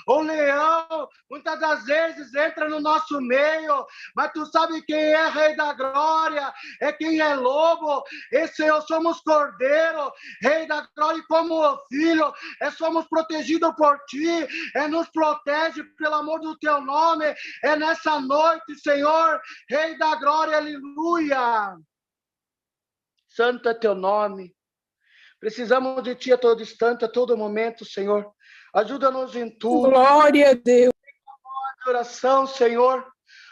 O leão, muitas das vezes, entra no nosso meio, mas tu sabe quem é Rei da Glória, é quem é lobo, e Senhor, somos cordeiro, Rei da Glória, e como filho, somos protegidos por ti, nos protege pelo amor do teu nome, nessa noite, Senhor, Rei da Glória, aleluia. Santo é teu nome. Precisamos de ti a todo instante, a todo momento, Senhor. Ajuda-nos em tudo. Glória a Deus. Oração, Senhor.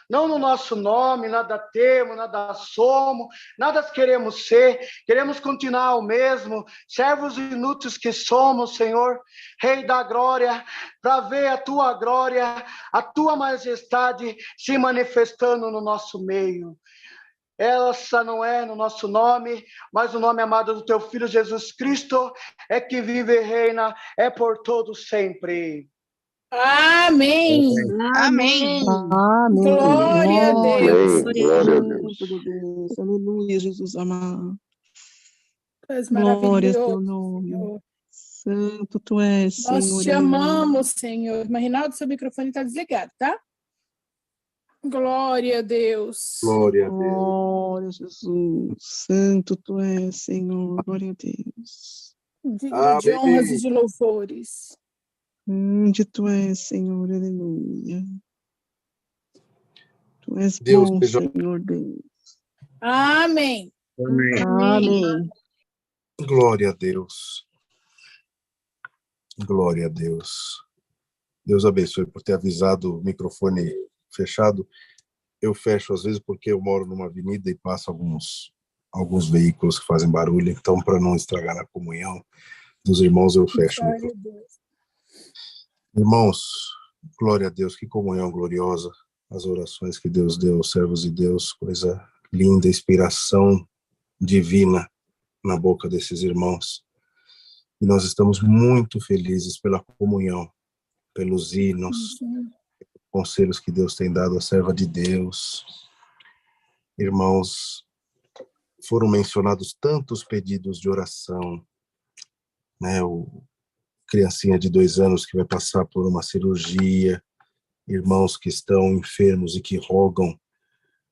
Não no nosso nome, nada temos, nada somos, nada queremos ser, queremos continuar o mesmo, servos inúteis que somos, Senhor, Rei da Glória, para ver a tua glória, a tua majestade se manifestando no nosso meio. Essa não é no nosso nome, mas o nome amado do teu Filho Jesus Cristo é que vive e reina, é por todo sempre. Amém. Amém. Amém. Glória a Deus. Glória a Deus. Deus. Aleluia, Jesus amado. Tu és Glória ao teu maravilhoso, nome. Senhor. Santo tu és, Senhor. Nós te amamos, Senhor. Mas, Rinaldo, seu microfone está desligado, tá? Glória a Deus. Glória a Deus. Glória a Jesus. Santo tu és, Senhor. Glória a Deus. Digno de honras e de louvores. Onde tu és, Senhor. Aleluia. Tu és Deus bom, seja... Senhor Deus. Amém. Amém. Amém. Glória a Deus. Glória a Deus. Deus abençoe por ter avisado o microfone fechado. Eu fecho às vezes porque eu moro numa avenida e passo alguns veículos que fazem barulho, então para não estragar a comunhão dos irmãos eu fecho o microfone. Irmãos, glória a Deus, que comunhão gloriosa, as orações que Deus deu aos servos de Deus, coisa linda, inspiração divina na boca desses irmãos. E nós estamos muito felizes pela comunhão, pelos hinos, conselhos que Deus tem dado à serva de Deus. Irmãos, foram mencionados tantos pedidos de oração, né? O criancinha de 2 anos que vai passar por uma cirurgia, irmãos que estão enfermos e que rogam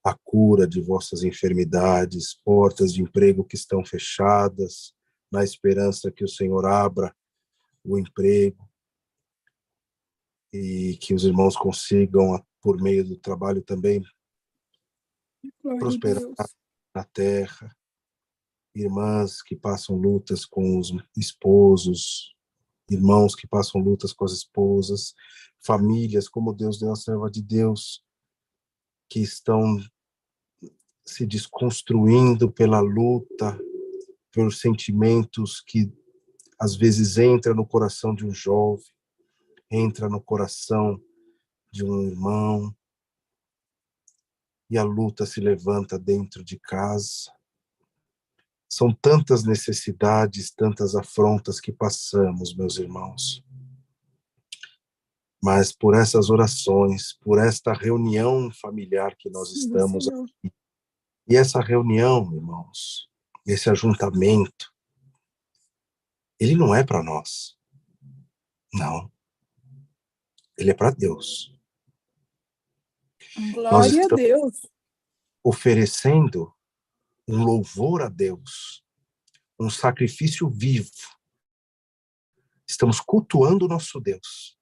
a cura de vossas enfermidades, portas de emprego que estão fechadas, na esperança que o Senhor abra o emprego, e que os irmãos consigam, por meio do trabalho também, prosperar na terra. Irmãs que passam lutas com os esposos, irmãos que passam lutas com as esposas, famílias, como Deus deu a serva de Deus, que estão se desconstruindo pela luta, pelos sentimentos que às vezes entra no coração de um jovem, entra no coração de um irmão, e a luta se levanta dentro de casa. São tantas necessidades, tantas afrontas que passamos, meus irmãos. Mas por essas orações, por esta reunião familiar que nós estamos aqui, e essa reunião, irmãos, esse ajuntamento, ele não é para nós. Não. Ele é para Deus. Glória a Deus. Oferecendo um louvor a Deus, um sacrifício vivo. Estamos cultuando o nosso Deus.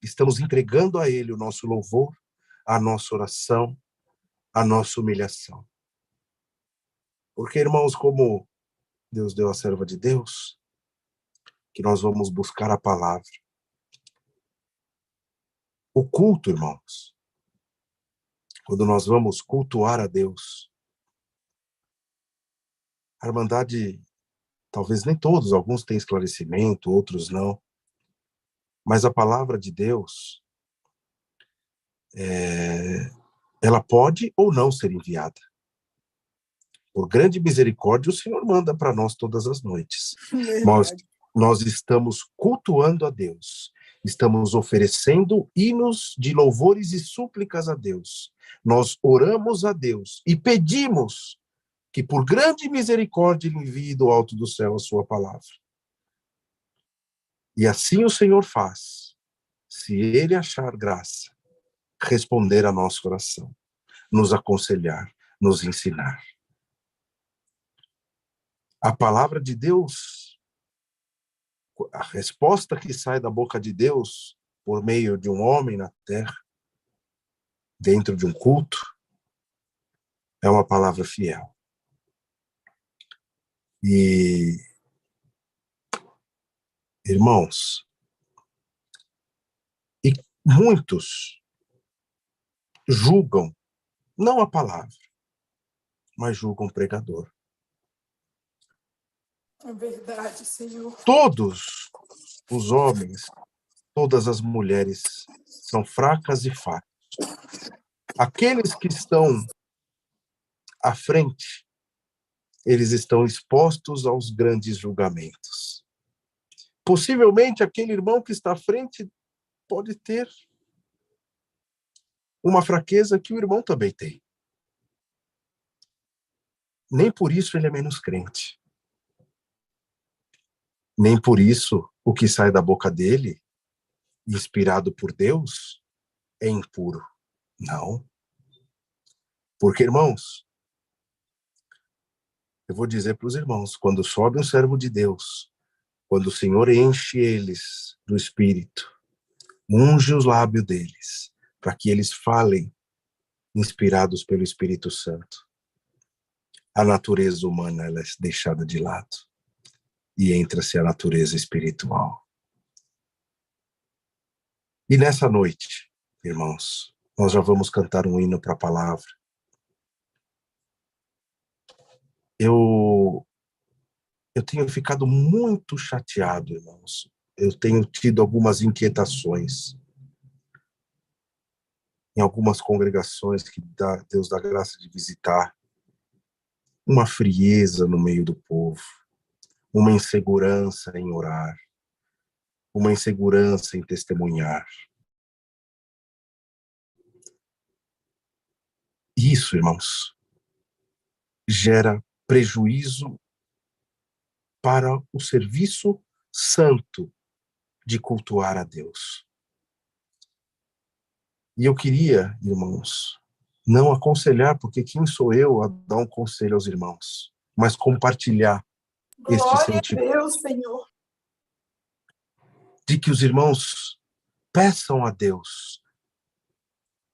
Estamos entregando a Ele o nosso louvor, a nossa oração, a nossa humilhação. Porque, irmãos, como Deus deu a serva de Deus, que nós vamos buscar a palavra. O culto, irmãos, quando nós vamos cultuar a Deus, a Irmandade, talvez nem todos, alguns têm esclarecimento, outros não, mas a palavra de Deus, ela pode ou não ser enviada. Por grande misericórdia, o Senhor manda para nós todas as noites. Nós estamos cultuando a Deus, estamos oferecendo hinos de louvores e súplicas a Deus. Nós oramos a Deus e pedimos que por grande misericórdia Ele envie do alto do céu a sua palavra. E assim o Senhor faz, se ele achar graça, responder a nossa oração, nos aconselhar, nos ensinar. A palavra de Deus, a resposta que sai da boca de Deus por meio de um homem na terra, dentro de um culto, é uma palavra fiel. E, irmãos, e muitos julgam, não a palavra, mas julgam o pregador. É verdade, Senhor. Todos os homens, todas as mulheres são fracas e falhas. Aqueles que estão à frente, eles estão expostos aos grandes julgamentos. Possivelmente aquele irmão que está à frente pode ter uma fraqueza que o irmão também tem. Nem por isso ele é menos crente. Nem por isso o que sai da boca dele, inspirado por Deus, é impuro. Não. Porque, irmãos, eu vou dizer para os irmãos, quando sobe um servo de Deus, quando o Senhor enche eles do Espírito, unge os lábios deles, para que eles falem, inspirados pelo Espírito Santo, a natureza humana ela é deixada de lado e entra-se a natureza espiritual. E nessa noite, irmãos, nós já vamos cantar um hino para a palavra. Eu tenho ficado muito chateado, irmãos. Eu tenho tido algumas inquietações em algumas congregações que Deus dá graça de visitar. Uma frieza no meio do povo, uma insegurança em orar, uma insegurança em testemunhar. Isso, irmãos, gera prejuízo para o serviço santo de cultuar a Deus. E eu queria, irmãos, não aconselhar, porque quem sou eu a dar um conselho aos irmãos, mas compartilhar este Glória sentimento a Deus, Senhor. de que os irmãos peçam a Deus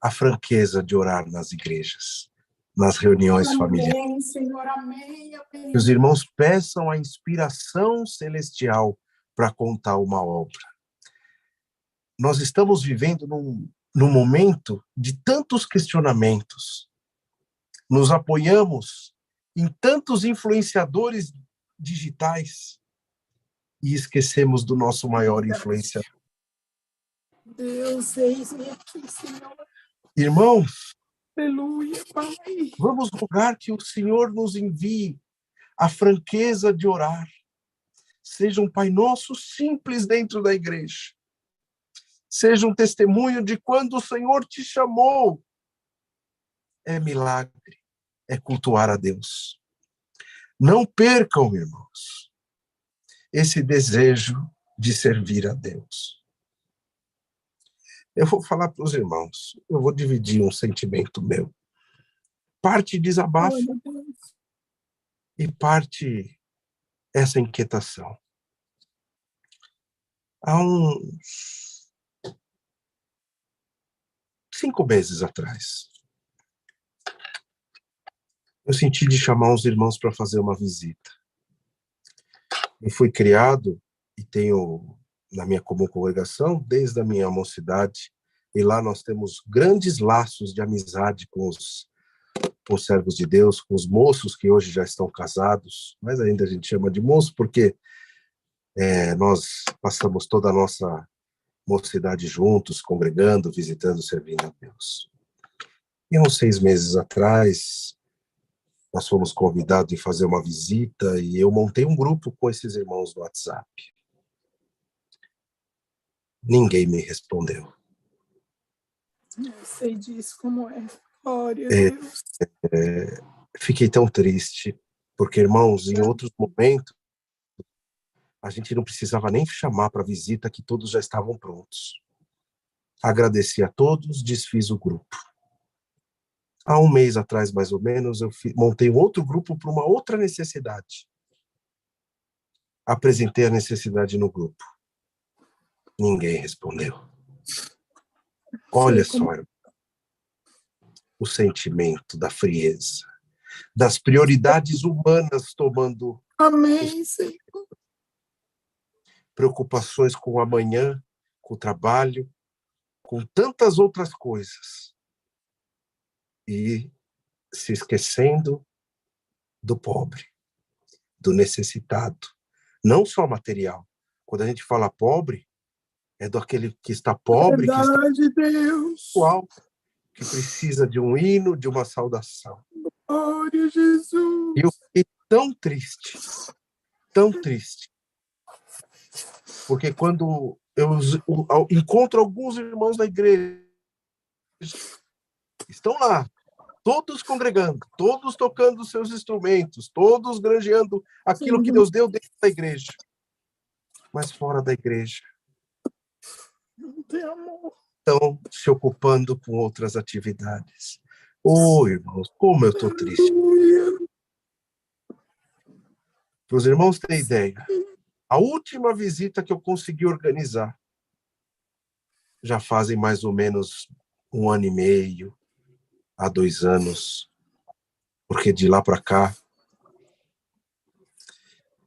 a franqueza de orar nas igrejas, nas reuniões familiares. Amém, Senhor, amém, amém. Que os irmãos peçam a inspiração celestial para contar uma obra. Nós estamos vivendo num momento de tantos questionamentos. Nos apoiamos em tantos influenciadores digitais e esquecemos do nosso maior influenciador. Deus, eis-me aqui, Senhor. Irmãos, Aleluia, Pai. vamos rogar que o Senhor nos envie a franqueza de orar. Seja um Pai Nosso simples dentro da igreja. Seja um testemunho de quando o Senhor te chamou. É milagre, é cultuar a Deus. Não percam, irmãos, esse desejo de servir a Deus. Eu vou falar para os irmãos, eu vou dividir um sentimento meu. Parte desabafo e parte essa inquietação. Há uns 5 meses atrás, eu senti de chamar os irmãos para fazer uma visita. Eu fui criado e tenho na minha comum congregação desde a minha mocidade, e lá nós temos grandes laços de amizade com os servos de Deus, com os moços que hoje já estão casados, mas ainda a gente chama de moço porque nós passamos toda a nossa mocidade juntos, congregando, visitando, servindo a Deus. E há uns 6 meses atrás, nós fomos convidados a fazer uma visita e eu montei um grupo com esses irmãos no WhatsApp. Ninguém me respondeu. Eu sei disso, como é. Glória a Deus. Fiquei tão triste, porque, irmãos, em outros momentos, a gente não precisava nem chamar para visita, que todos já estavam prontos. agradeci a todos, desfiz o grupo. Há um mês atrás, mais ou menos, eu montei um outro grupo para uma outra necessidade. Apresentei a necessidade no grupo. Ninguém respondeu. Olha só, irmão, o sentimento da frieza, das prioridades humanas tomando Amém, Senhor. preocupações com o amanhã, com o trabalho, com tantas outras coisas. E se esquecendo do pobre, do necessitado. Não só material. Quando a gente fala pobre, é daquele que está pobre, Verdade, que está Deus. espiritual, que precisa de um hino, de uma saudação. Glória a Jesus. E eu fiquei tão triste, porque quando eu encontro alguns irmãos da igreja, estão lá, todos congregando, todos tocando seus instrumentos, todos granjeando aquilo que Deus deu dentro da igreja, mas fora da igreja. Não tem amor. Estão se ocupando com outras atividades. Oh, irmãos, como eu estou triste. Para os irmãos terem ideia, a última visita que eu consegui organizar, já fazem mais ou menos 1 ano e meio, a 2 anos, porque de lá para cá.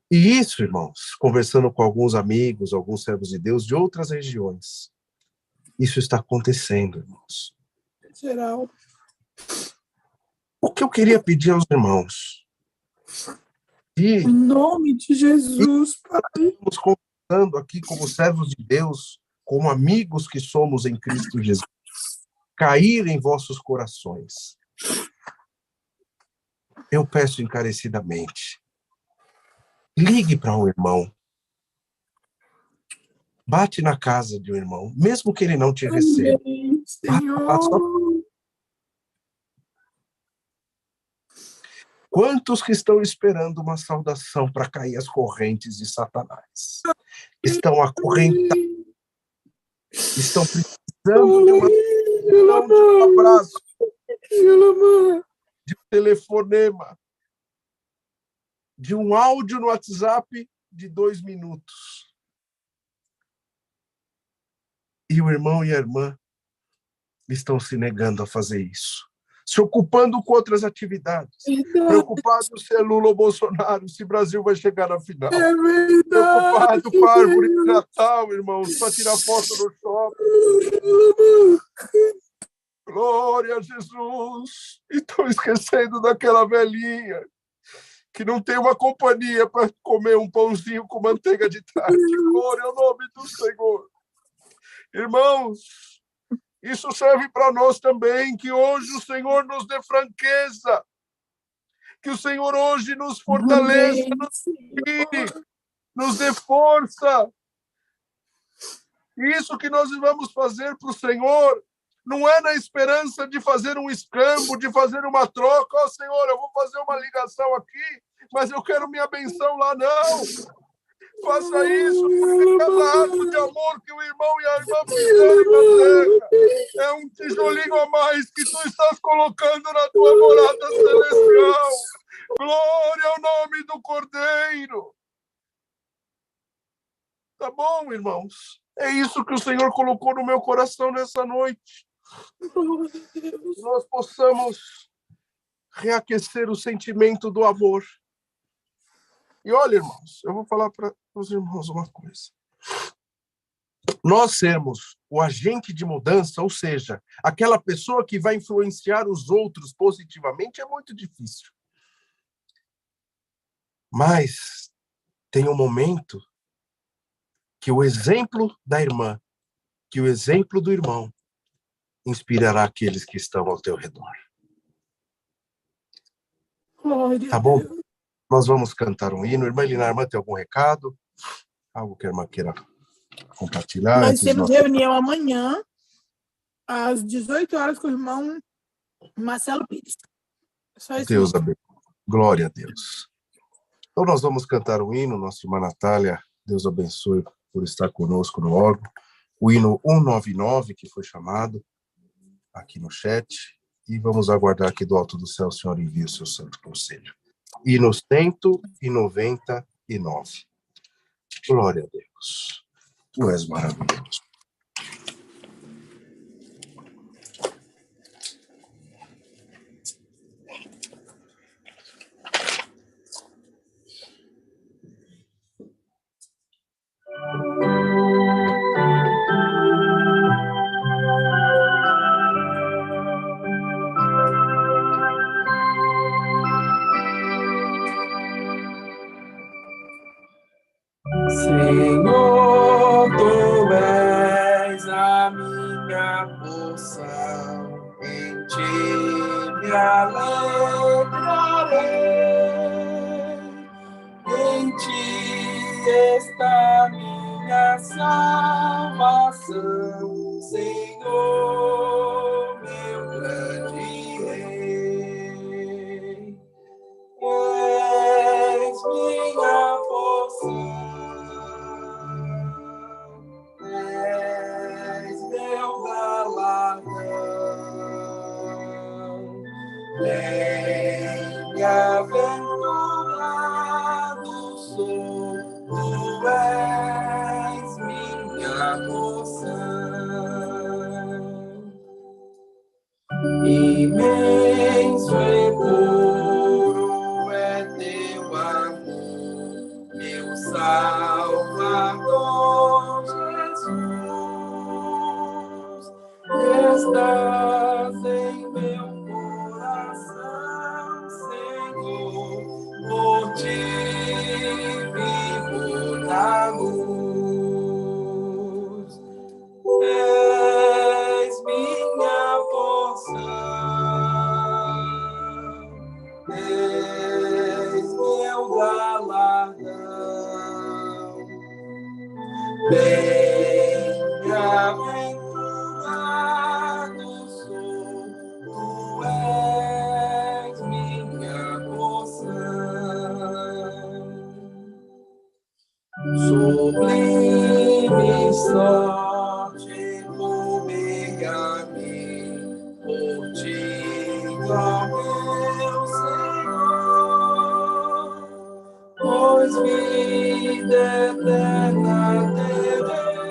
E isso, irmãos, conversando com alguns amigos, alguns servos de Deus de outras regiões, isso está acontecendo, irmãos. Geral. O que eu queria pedir aos irmãos? Em nome de Jesus, Pai. Estamos conversando aqui como servos de Deus, como amigos que somos em Cristo Jesus, cair em vossos corações. Eu peço encarecidamente, ligue para um irmão, bate na casa de um irmão, mesmo que ele não te receba. Amém, Senhor. Quantos que estão esperando uma saudação para cair as correntes de Satanás? Estão acorrentados, estão precisando de um abraço, de um telefonema, de um áudio no WhatsApp de 2 minutos. E o irmão e a irmã estão se negando a fazer isso, se ocupando com outras atividades, preocupados se é Lula ou Bolsonaro, se o Brasil vai chegar na final, preocupado com a árvore de Natal, irmãos, para tirar foto no shopping. Glória a Jesus! E estão esquecendo daquela velhinha que não tem uma companhia para comer um pãozinho com manteiga de tarde. Glória ao nome do Senhor. Irmãos, isso serve para nós também, que hoje o Senhor nos dê franqueza, que o Senhor hoje nos fortaleça, nos dê força. Isso que nós vamos fazer para o Senhor não é na esperança de fazer um escambo, de fazer uma troca. Ó, Senhor, eu vou fazer uma ligação aqui, mas eu quero minha benção lá, não. Faça isso, porque cada ato de amor que o irmão e a irmã fizerem na terra é um tijolinho a mais que tu estás colocando na tua morada celestial. Glória ao nome do Cordeiro. Tá bom, irmãos? É isso que o Senhor colocou no meu coração nessa noite. Que nós possamos reaquecer o sentimento do amor. E olha, irmãos, eu vou falar para os irmãos uma coisa. Nós sermos o agente de mudança, ou seja, aquela pessoa que vai influenciar os outros positivamente, é muito difícil. Mas tem um momento que o exemplo da irmã, que o exemplo do irmão, inspirará aqueles que estão ao teu redor. Tá bom? Nós vamos cantar um hino. Irmã Elinar, irmã, tem algum recado? Algo que a irmã queira compartilhar? Nós temos reunião amanhã, às 18 horas, com o irmão Marcelo Pires. Só isso. Deus abençoe. Glória a Deus. Então nós vamos cantar um hino. Nossa irmã Natália, Deus abençoe por estar conosco no órgão. o hino 199, que foi chamado aqui no chat, e vamos aguardar que do alto do céu o Senhor envie o seu santo conselho. Hino 199. Glória a Deus. Tu és maravilhoso. Senhor, tu és a minha porção, em ti me alegrarei, em ti está minha salvação, Senhor, meu grande Rei, és minha porção. És meu galardão, bem-aventurado sou, tu és minha porção. Imenso e puro é teu amor, meu Salvador Jesus. Estás em meu coração, Senhor, por ti vivo na luz. És minha porção, és meu galardão, bem-aventurado sou, tu és minha porção. Sublime sorte coube a mim, por ti, ó meu Senhor, pois vida eterna terei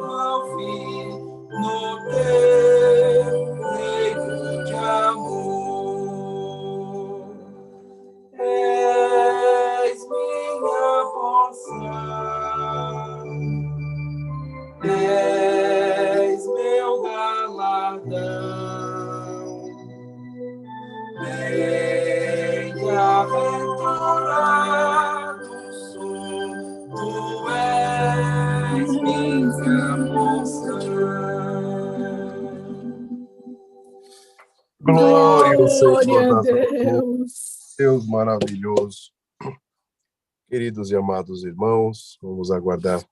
ao fim no teu reino de amor. És minha porção, és meu galardão, bem-aventurado sou, tu és minha porção. Glória ao Senhor Glória a das glórias. Deus. Deus maravilhoso. Queridos e amados irmãos, vamos aguardar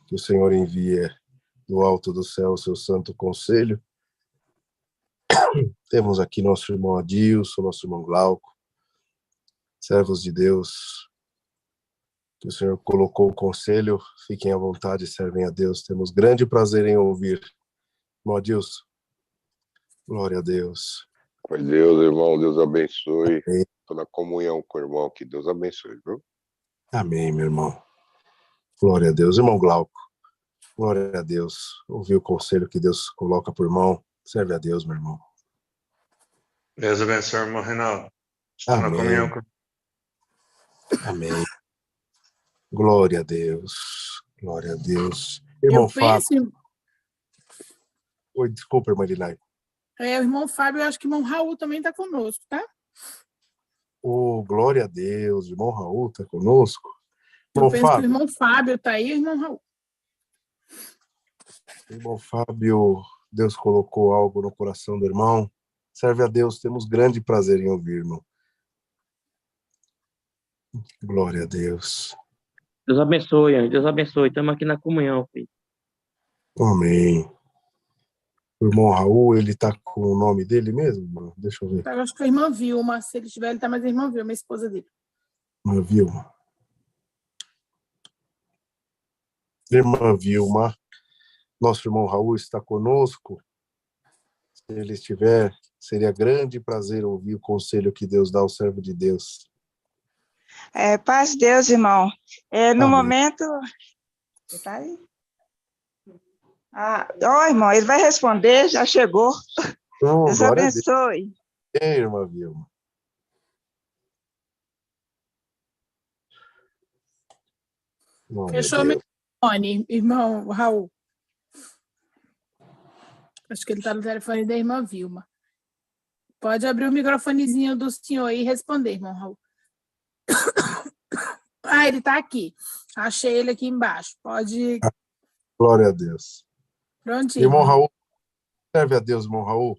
que o Senhor envie do alto do céu o seu santo conselho. Temos aqui nosso irmão Adilson, nosso irmão Glauco, servos de Deus, que o Senhor colocou o conselho, fiquem à vontade, servem a Deus. Temos grande prazer em ouvir. Irmão Adilson, glória a Deus. Foi Deus, irmão, Deus abençoe. Amém. Estou na comunhão com o irmão, que Deus abençoe, viu? Amém, meu irmão. Glória a Deus. Irmão Glauco, glória a Deus. Ouvi o conselho que Deus coloca por mão. Serve a Deus, meu irmão. Deus abençoe, irmão Reinaldo. Estou na Amém. comunhão com... Amém. Glória a Deus. Glória a Deus. Irmão Eu Fábio. penso, Oi, desculpa, irmã Linai. o irmão Fábio, eu acho que o irmão Raul também está conosco, tá? Oh, glória a Deus. Irmão Raul está conosco. Eu Irmão penso que o Fábio. irmão Fábio está aí e o irmão Raul. Irmão Fábio, Deus colocou algo no coração do irmão. Serve a Deus, temos grande prazer em ouvir, irmão. Glória a Deus. Deus abençoe, Deus abençoe. Estamos aqui na comunhão, filho. Amém. O irmão Raul, ele tá com o nome dele mesmo, mano? Deixa eu ver. Eu acho que a irmã Vilma, se ele estiver, ele tá, mas a irmã Vilma, a esposa dele. Irmã Vilma. Irmã Vilma, Nosso irmão Raul está conosco. Se ele estiver, seria grande prazer ouvir o conselho que Deus dá ao servo de Deus. Paz de Deus, irmão. No Amém. momento... Você tá aí? Irmão, ele vai responder, já chegou. Deus Glória a Deus. abençoe. Ei, irmã Vilma. Glória a Fechou o Deus. microfone, irmão Raul. Acho que ele está no telefone da irmã Vilma. Pode abrir o microfonezinho do senhor e responder, irmão Raul. Ele está aqui. Achei ele aqui embaixo. Pode... Glória a Deus. Prontinho. Irmão Raul, serve a Deus, irmão Raul.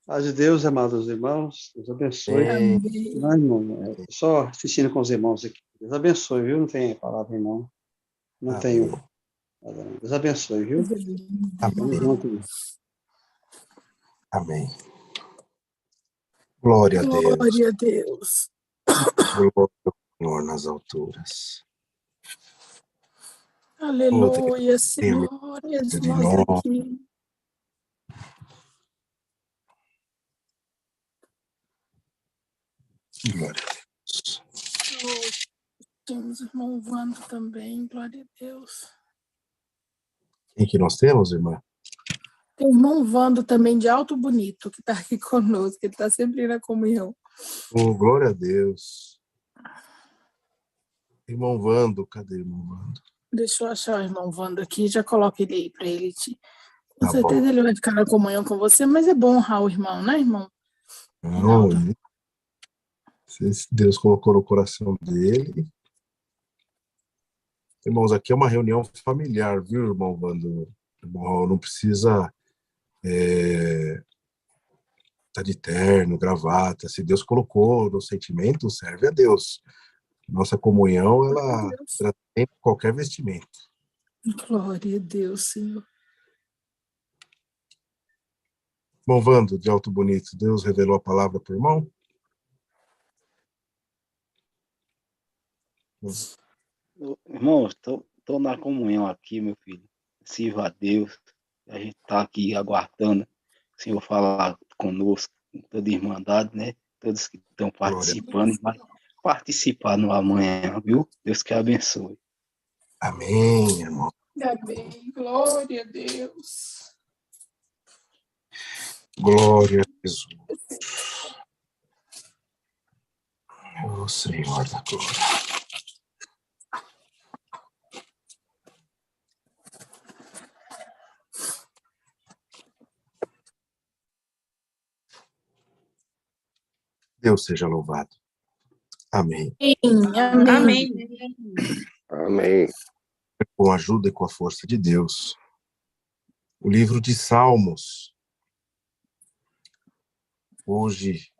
Paz de Deus, amados irmãos. Deus abençoe. Amém. Não, irmão, só assistindo com os irmãos aqui. Deus abençoe, viu? Não tem palavra, não. Não Amém. tenho. Deus abençoe, viu? Amém. Amém. Glória a Deus. Glória a Deus. Glória ao Senhor nas alturas. Aleluia, Senhor. Irmãos aqui. Glória a Deus. Temos irmão Wando também, glória a Deus. Quem que nós temos, irmã? Tem o irmão Wando também, de Alto Bonito, que está aqui conosco, ele está sempre na comunhão. Glória a Deus. Irmão Wando, cadê o irmão Wando? Deixa eu achar o irmão Wando aqui, já coloca ele aí para ele. Com Tá certeza bom. ele vai ficar na comunhão com você, mas é bom honrar o irmão, né, irmão? Não, se Deus colocou no coração dele. Irmãos, aqui é uma reunião familiar, viu, irmão Wando? Irmão, não precisa tá de terno, gravata. Se Deus colocou no sentimento, serve a Deus. Nossa comunhão, ela tem qualquer vestimento. Glória a Deus, Senhor. Irmão Wando, de Alto Bonito, Deus revelou a palavra para o irmão? Irmão, estou na comunhão aqui, meu filho. Sirva a Deus. A gente está aqui aguardando o Senhor falar conosco, com toda a irmandade, né? Todos que estão participando, vai participar no amanhã, viu? Deus que abençoe. Amém, irmão. Amém. Glória a Deus. Glória a Jesus. O Senhor da glória. Deus seja louvado. Amém. Amém. Amém. Com a ajuda e com a força de Deus. O livro de Salmos. Hoje,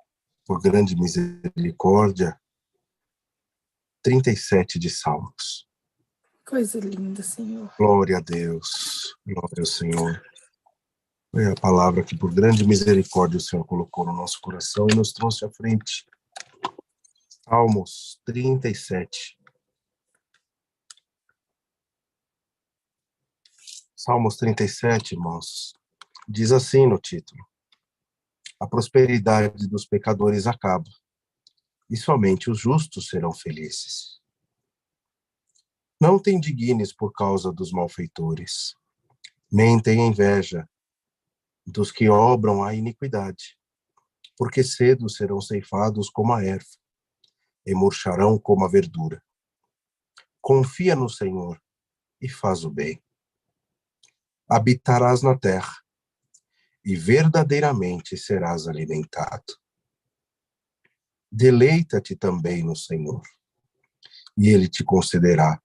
por grande misericórdia, 37 de Salmos. Coisa linda, Senhor. Glória a Deus. Glória ao Senhor. Foi a palavra que, por grande misericórdia, o Senhor colocou no nosso coração e nos trouxe à frente. Salmos 37. Salmos 37, irmãos, diz assim no título: a prosperidade dos pecadores acaba, e somente os justos serão felizes. Não te indignes por causa dos malfeitores, nem tenha inveja dos que obram a iniquidade, porque cedo serão ceifados como a erva, e murcharão como a verdura. Confia no Senhor e faz o bem. Habitarás na terra, e verdadeiramente serás alimentado. Deleita-te também no Senhor, e Ele te concederá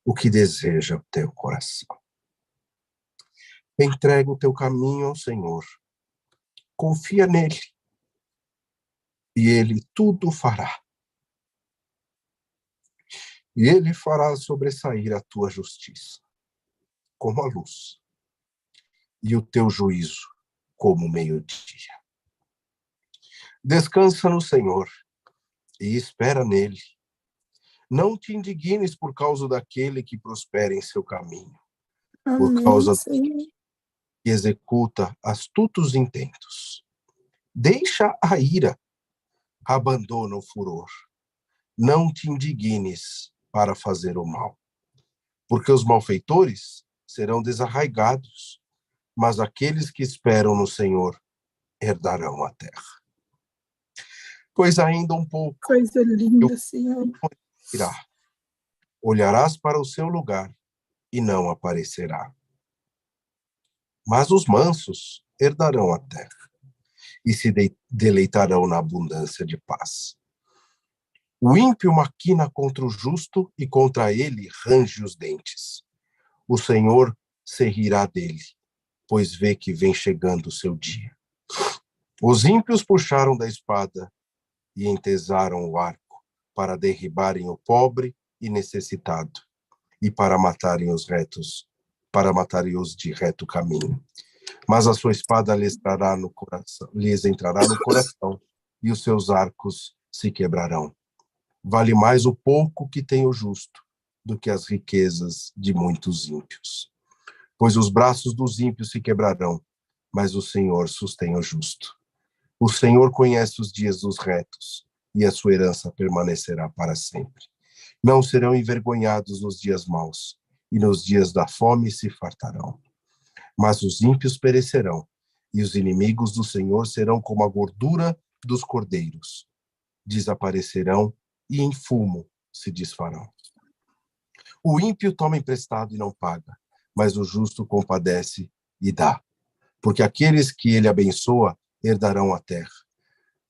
o que deseja o teu coração. Entrega o teu caminho ao Senhor, confia nele, e Ele tudo fará. E Ele fará sobressair a tua justiça, como a luz, e o teu juízo, como o meio-dia. Descansa no Senhor, e espera nele. Não te indignes por causa daquele que prospera em seu caminho, por Amém, causa Senhor. que executa astutos intentos. Deixa a ira, abandona o furor. Não te indignes para fazer o mal, porque os malfeitores serão desarraigados, mas aqueles que esperam no Senhor herdarão a terra. Pois ainda um pouco Coisa linda, Senhor. irá. Olharás para o seu lugar e não aparecerá. Mas os mansos herdarão a terra e se deleitarão na abundância de paz. O ímpio maquina contra o justo e contra ele range os dentes. O Senhor se rirá dele, pois vê que vem chegando o seu dia. Os ímpios puxaram da espada e entesaram o arco para derribarem o pobre e necessitado e para matarem os retos, para matarem os de reto caminho. Mas a sua espada lhes entrará no coração e os seus arcos se quebrarão. Vale mais o pouco que tem o justo do que as riquezas de muitos ímpios. Pois os braços dos ímpios se quebrarão, mas o Senhor sustém o justo. O Senhor conhece os dias dos retos, e a sua herança permanecerá para sempre. Não serão envergonhados nos dias maus, e nos dias da fome se fartarão. Mas os ímpios perecerão, e os inimigos do Senhor serão como a gordura dos cordeiros. Desaparecerão e em fumo se desfarão. O ímpio toma emprestado e não paga, mas o justo compadece e dá. Porque aqueles que ele abençoa herdarão a terra,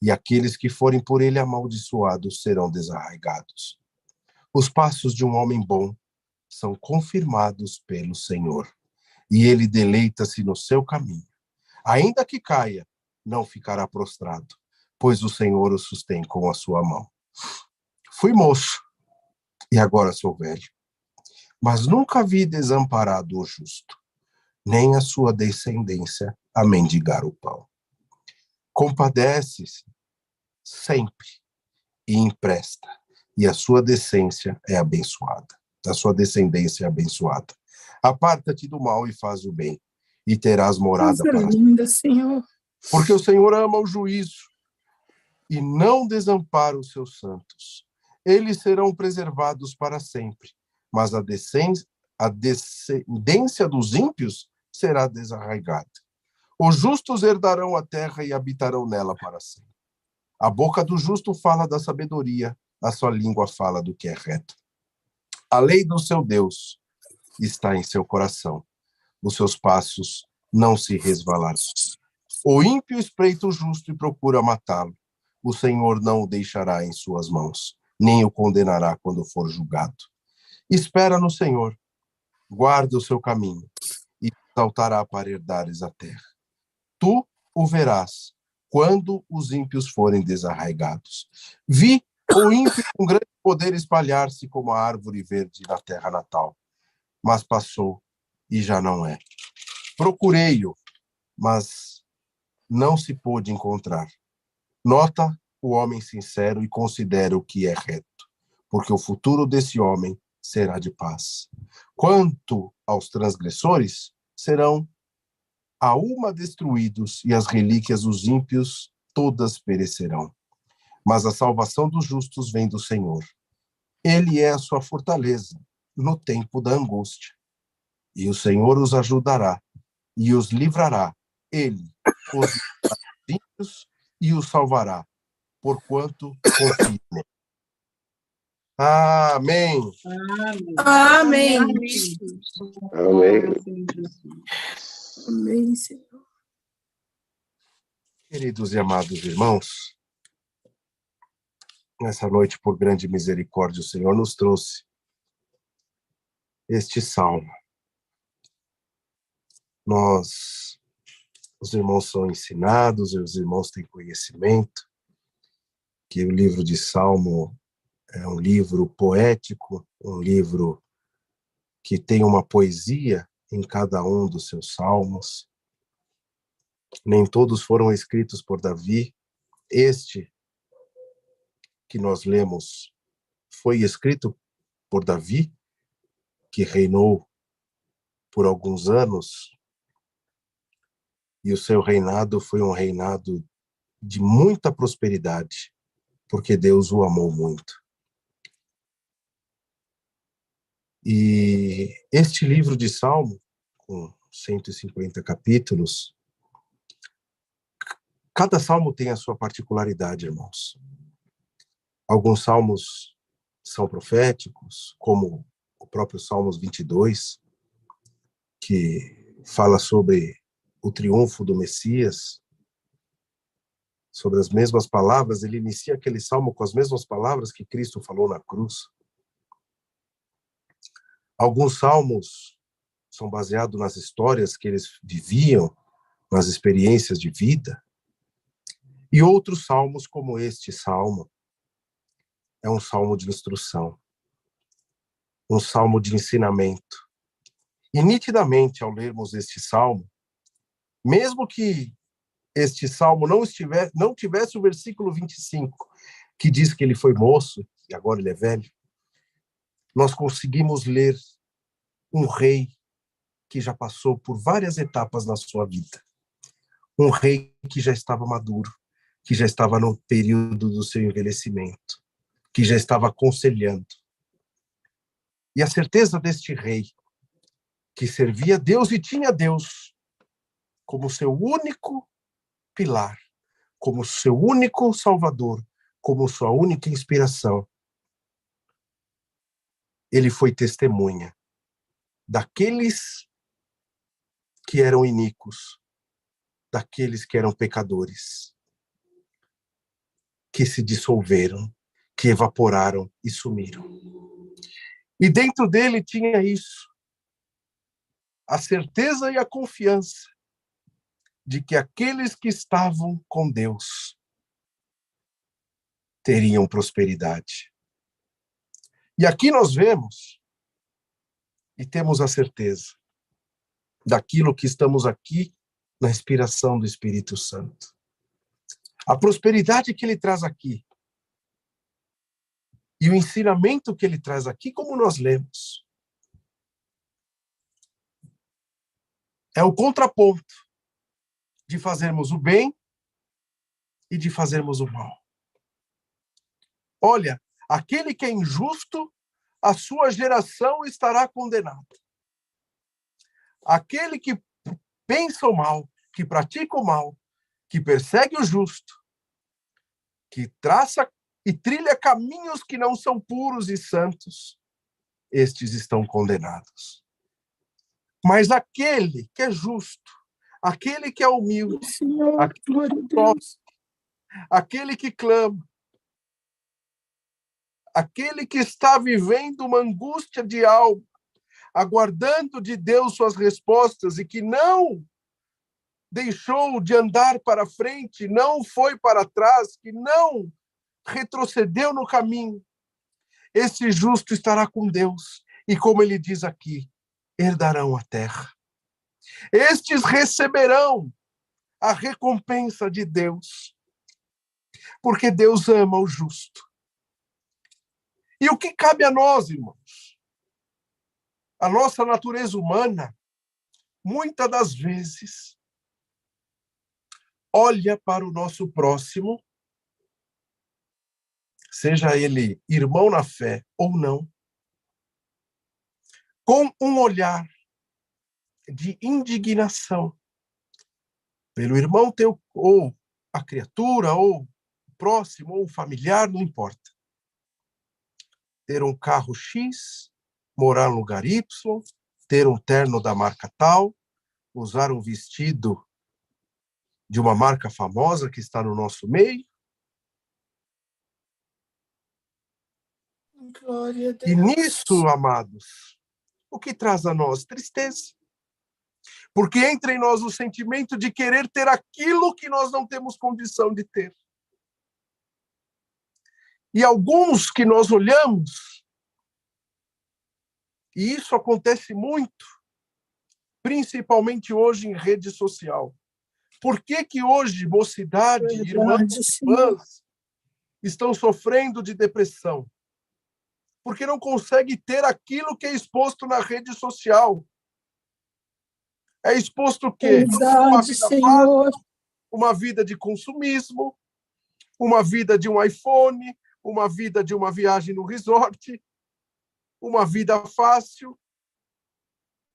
e aqueles que forem por ele amaldiçoados serão desarraigados. Os passos de um homem bom são confirmados pelo Senhor, e ele deleita-se no seu caminho. Ainda que caia, não ficará prostrado, pois o Senhor o sustém com a sua mão. Fui moço, e agora sou velho, mas nunca vi desamparado o justo, nem a sua descendência a mendigar o pão. Compadece-se sempre e empresta, e a sua descendência é abençoada. Aparta-te do mal e faz o bem, e terás morada Coisa para linda, Senhor. Porque o Senhor ama o juízo e não desampara os seus santos. Eles serão preservados para sempre, mas a descendência dos ímpios será desarraigada. Os justos herdarão a terra e habitarão nela para sempre. A boca do justo fala da sabedoria, a sua língua fala do que é reto. A lei do seu Deus está em seu coração. Os seus passos não se resvalarão. O ímpio espreita o justo e procura matá-lo. O Senhor não o deixará em suas mãos, nem o condenará quando for julgado. Espera no Senhor, guarda o seu caminho, e exaltará para herdares a terra. Tu o verás quando os ímpios forem desarraigados. Vi o ímpio com grande poder espalhar-se como a árvore verde na terra natal, mas passou e já não é. Procurei-o, mas não se pôde encontrar. Nota o homem sincero e considera o que é reto, porque o futuro desse homem será de paz. Quanto aos transgressores, serão a uma destruídos, e as relíquias dos ímpios todas perecerão. Mas a salvação dos justos vem do Senhor. Ele é a sua fortaleza no tempo da angústia. E o Senhor os ajudará e os livrará. Ele os ímpios e os salvará, porquanto confia nele. Amém. Amém. Amém. Amém, Senhor. Queridos e amados irmãos, nessa noite, por grande misericórdia, o Senhor nos trouxe este salmo. Os irmãos são ensinados, os irmãos têm conhecimento, que o livro de Salmo é um livro poético, um livro que tem uma poesia em cada um dos seus salmos. Nem todos foram escritos por Davi. Este que nós lemos foi escrito por Davi, que reinou por alguns anos, e o seu reinado foi um reinado de muita prosperidade, porque Deus o amou muito. E este livro de Salmo, com 150 capítulos, cada salmo tem a sua particularidade, irmãos. Alguns salmos são proféticos, como o próprio Salmos 22, que fala sobre o triunfo do Messias, sobre as mesmas palavras. Ele inicia aquele salmo com as mesmas palavras que Cristo falou na cruz. Alguns salmos são baseados nas histórias que eles viviam, nas experiências de vida. E outros salmos, como este salmo, é um salmo de instrução, um salmo de ensinamento. E nitidamente, ao lermos este salmo, mesmo que este salmo não tivesse o versículo 25, que diz que ele foi moço e agora ele é velho, nós conseguimos ler um rei que já passou por várias etapas na sua vida. Um rei que já estava maduro, que já estava no período do seu envelhecimento, que já estava aconselhando. E a certeza deste rei, que servia a Deus e tinha Deus como seu único pilar, como seu único salvador, como sua única inspiração, ele foi testemunha daqueles que eram iníquos, daqueles que eram pecadores, que se dissolveram, que evaporaram e sumiram. E dentro dele tinha isso, a certeza e a confiança de que aqueles que estavam com Deus teriam prosperidade. E aqui nós vemos e temos a certeza daquilo que estamos aqui na inspiração do Espírito Santo. A prosperidade que ele traz aqui e o ensinamento que ele traz aqui, como nós lemos, é o contraponto de fazermos o bem e de fazermos o mal. Olha, aquele que é injusto, a sua geração estará condenada. Aquele que pensa o mal, que pratica o mal, que persegue o justo, que traça e trilha caminhos que não são puros e santos, estes estão condenados. Mas aquele que é justo, aquele que é humilde, Senhor, glória a Deus. aquele que clama, aquele que está vivendo uma angústia de alma, aguardando de Deus suas respostas e que não deixou de andar para frente, não foi para trás, que não retrocedeu no caminho, esse justo estará com Deus. E como ele diz aqui, herdarão a terra. Estes receberão a recompensa de Deus, porque Deus ama o justo. E o que cabe a nós, irmãos? A nossa natureza humana, muitas das vezes, olha para o nosso próximo, seja ele irmão na fé ou não, com um olhar de indignação pelo irmão teu, ou a criatura, ou o próximo, ou o familiar, não importa. Ter um carro X, morar no lugar Y, ter um terno da marca tal, usar um vestido de uma marca famosa que está no nosso meio. Glória a Deus. E nisso, amados, o que traz a nós? Tristeza. Porque entra em nós o sentimento de querer ter aquilo que nós não temos condição de ter. E alguns que nós olhamos, e isso acontece muito, principalmente hoje em rede social. Por que que hoje mocidade, irmãs, estão sofrendo de depressão? Porque não consegue ter aquilo que é exposto na rede social. É exposto o quê? Uma Verdade, vida Senhor. fácil, uma vida de consumismo, uma vida de um iPhone, uma vida de uma viagem no resort, uma vida fácil,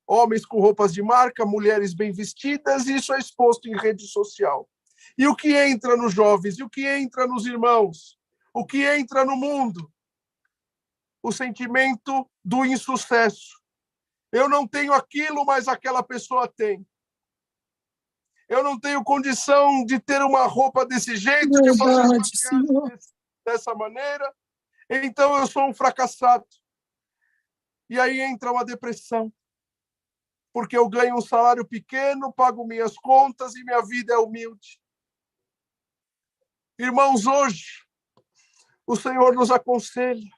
homens com roupas de marca, mulheres bem vestidas, e isso é exposto em rede social. E o que entra nos jovens? E o que entra nos irmãos? O que entra no mundo? O sentimento do insucesso. Eu não tenho aquilo, mas aquela pessoa tem. Eu não tenho condição de ter uma roupa desse jeito, de fazer uma viagem dessa maneira, então eu sou um fracassado. E aí entra uma depressão, porque eu ganho um salário pequeno, pago minhas contas e minha vida é humilde. Irmãos, hoje, o Senhor nos aconselha.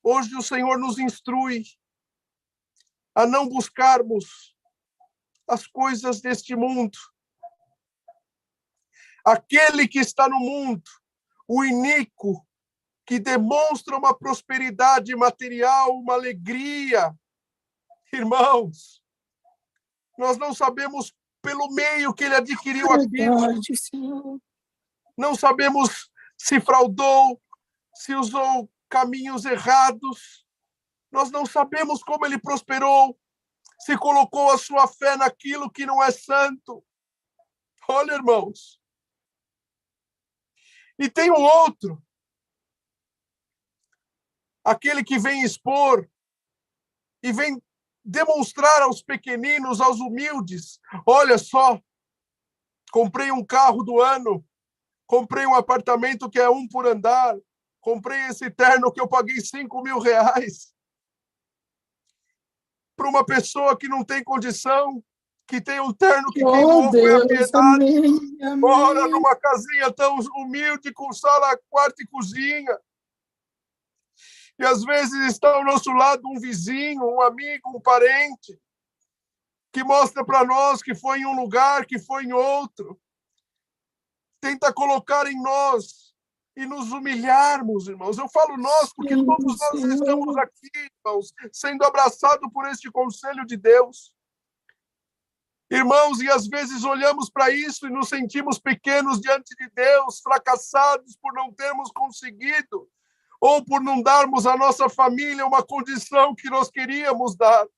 Hoje o Senhor nos instrui a não buscarmos as coisas deste mundo. Aquele que está no mundo, o iníquo, que demonstra uma prosperidade material, uma alegria. Irmãos, nós não sabemos pelo meio que ele adquiriu aquilo. Não sabemos se fraudou, se usou caminhos errados. Nós não sabemos como ele prosperou, se colocou a sua fé naquilo que não é santo. Olha, irmãos. E tem um outro, aquele que vem expor e vem demonstrar aos pequeninos, aos humildes: olha só, comprei um carro do ano, comprei um apartamento que é 1 por andar, comprei esse terno que eu paguei R$5.000. Para uma pessoa que não tem condição, que tem um terno que quem doou foi a piedade, mora numa casinha tão humilde, com sala, quarto e cozinha. E às vezes está ao nosso lado um vizinho, um amigo, um parente, que mostra para nós que foi em um lugar, que foi em outro. Tenta colocar em nós e nos humilharmos, irmãos. Eu falo nós, porque todos nós estamos aqui, irmãos, sendo abraçados por este conselho de Deus. Irmãos, e às vezes olhamos para isso e nos sentimos pequenos diante de Deus, fracassados por não termos conseguido, ou por não darmos à nossa família uma condição que nós queríamos dar.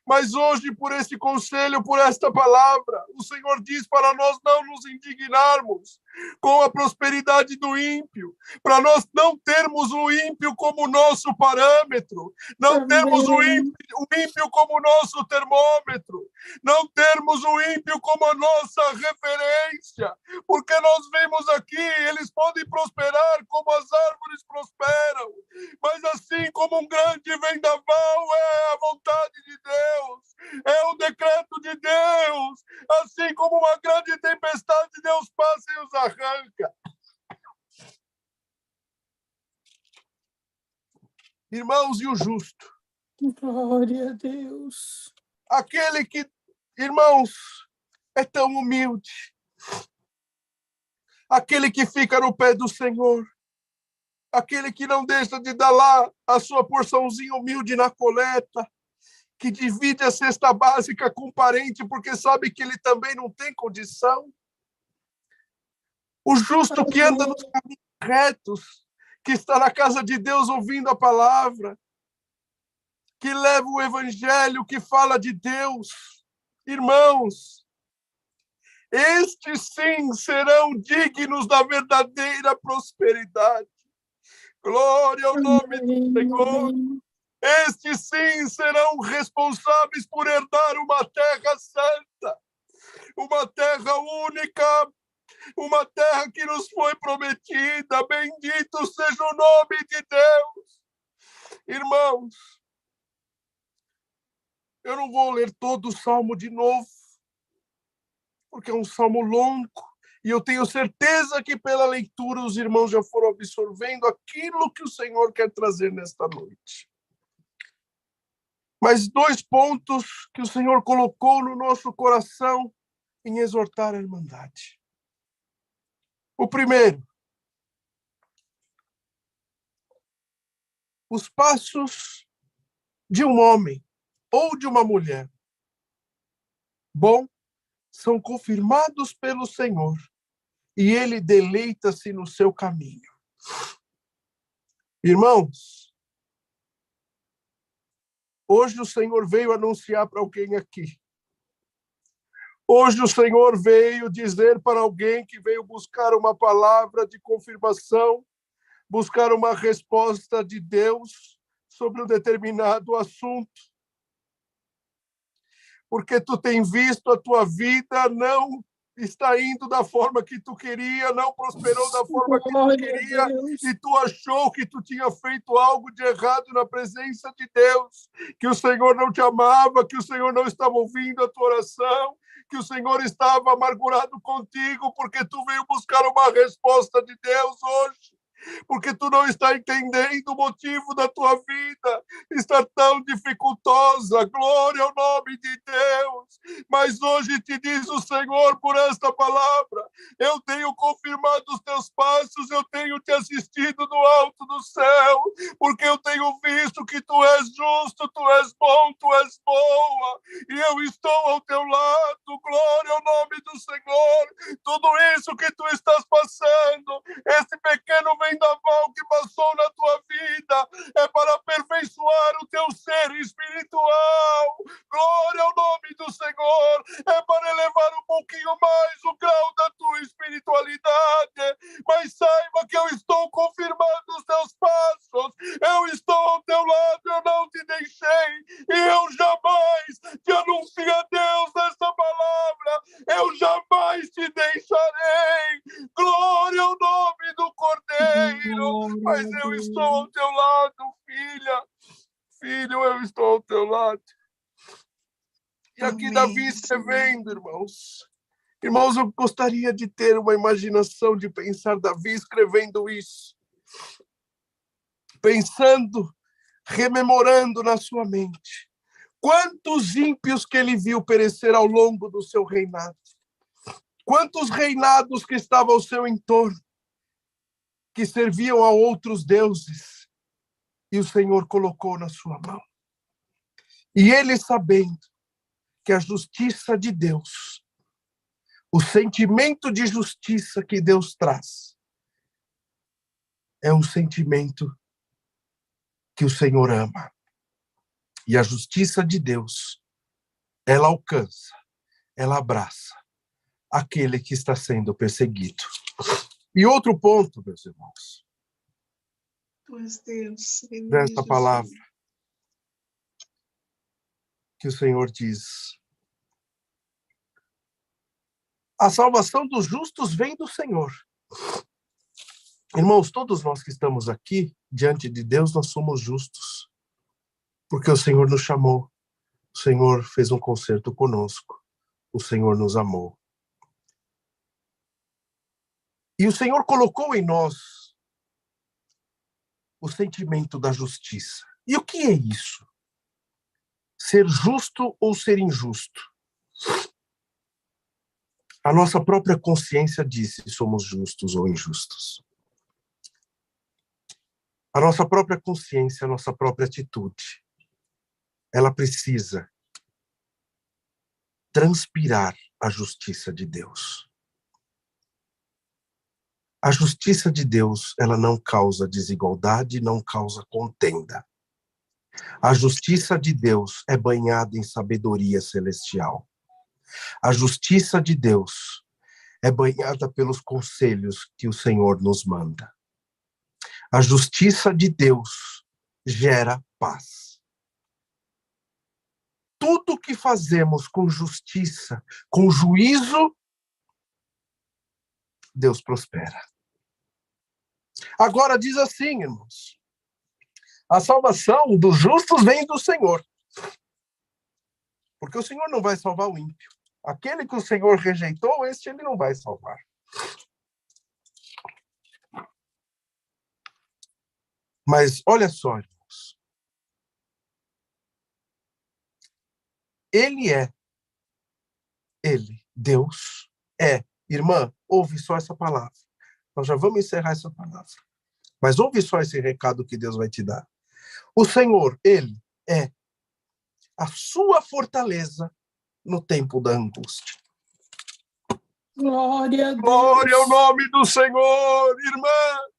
Mas hoje, por esse conselho, por esta palavra, o Senhor diz para nós não nos indignarmos com a prosperidade do ímpio, para nós não termos o ímpio como nosso parâmetro, não termos o ímpio como nosso termômetro, não termos o ímpio como a nossa referência, porque nós vemos aqui, eles podem prosperar como as árvores prosperam, mas assim como um grande vendaval é a vontade de Deus, é o decreto de Deus, assim como uma grande tempestade, Deus passa e os arranca. Irmãos, e o justo? Glória a Deus. Aquele que, irmãos, é tão humilde. Aquele que fica no pé do Senhor. Aquele que não deixa de dar lá a sua porçãozinha humilde na coleta, que divide a cesta básica com o parente, porque sabe que ele também não tem condição. O justo que anda nos caminhos retos, que está na casa de Deus ouvindo a palavra, que leva o evangelho, que fala de Deus. Irmãos, estes sim serão dignos da verdadeira prosperidade. Glória ao nome do Senhor. Estes sim serão responsáveis por herdar uma terra santa, uma terra única, uma terra que nos foi prometida. Bendito seja o nome de Deus. Irmãos, eu não vou ler todo o salmo de novo, porque é um salmo longo, e eu tenho certeza que pela leitura os irmãos já foram absorvendo aquilo que o Senhor quer trazer nesta noite. Mas 2 pontos que o Senhor colocou no nosso coração em exortar a irmandade. O primeiro, os passos de um homem ou de uma mulher bom são confirmados pelo Senhor, e ele deleita-se no seu caminho. Irmãos, hoje o Senhor veio anunciar para alguém aqui. Hoje o Senhor veio dizer para alguém que veio buscar uma palavra de confirmação, buscar uma resposta de Deus sobre um determinado assunto. Porque tu tem visto a tua vida não está indo da forma que tu queria, não prosperou da forma que tu queria, e tu achou que tu tinha feito algo de errado na presença de Deus, que o Senhor não te amava, que o Senhor não estava ouvindo a tua oração, que o Senhor estava amargurado contigo, porque tu veio buscar uma resposta de Deus hoje. Porque tu não está entendendo o motivo da tua vida, está tão dificultosa, glória ao nome de Deus, mas hoje te diz o Senhor por esta palavra, eu tenho confirmado os teus passos, eu tenho te assistido do alto do céu, porque eu tenho visto que tu és justo, tu és bom, tu és boa, e eu estou ao teu lado, glória ao nome do Senhor, tudo isso que tu estás passando, esse pequeno vendaval que passou na tua vida é para aperfeiçoar o teu ser espiritual. Glória ao nome do Senhor. É para elevar um pouquinho mais o grau da tua espiritualidade. Mas saiba que eu estou confirmando os teus passos. Eu estou ao teu lado, eu não te deixei. E eu jamais te anuncio a Deus nesta palavra. Eu jamais te deixarei. Glória ao nome do Cordeiro. Mas eu estou ao teu lado, filha. Filho, eu estou ao teu lado. E aqui Davi escrevendo, irmãos. Irmãos, eu gostaria de ter uma imaginação de pensar Davi escrevendo isso. Pensando, rememorando na sua mente. Quantos ímpios que ele viu perecer ao longo do seu reinado. Quantos reinados que estavam ao seu entorno, que serviam a outros deuses, e o Senhor colocou na sua mão. E ele, sabendo que a justiça de Deus, o sentimento de justiça que Deus traz, é um sentimento que o Senhor ama. E a justiça de Deus, ela alcança, ela abraça aquele que está sendo perseguido. E outro ponto, meus irmãos, dessa palavra que o Senhor diz: a salvação dos justos vem do Senhor. Irmãos, todos nós que estamos aqui, diante de Deus, nós somos justos, porque o Senhor nos chamou, o Senhor fez um concerto conosco, o Senhor nos amou. E o Senhor colocou em nós o sentimento da justiça. E o que é isso? Ser justo ou ser injusto? A nossa própria consciência diz se somos justos ou injustos. A nossa própria consciência, a nossa própria atitude, ela precisa transpirar a justiça de Deus. A justiça de Deus, ela não causa desigualdade, não causa contenda. A justiça de Deus é banhada em sabedoria celestial. A justiça de Deus é banhada pelos conselhos que o Senhor nos manda. A justiça de Deus gera paz. Tudo que fazemos com justiça, com juízo, Deus prospera. Agora diz assim, irmãos, a salvação dos justos vem do Senhor. Porque o Senhor não vai salvar o ímpio. Aquele que o Senhor rejeitou, este ele não vai salvar. Mas olha só, irmãos. Deus é. Irmã, ouve só essa palavra. Nós já vamos encerrar essa palavra. Mas ouve só esse recado que Deus vai te dar. O Senhor, ele é a sua fortaleza no tempo da angústia. Glória a Deus. Glória ao nome do Senhor,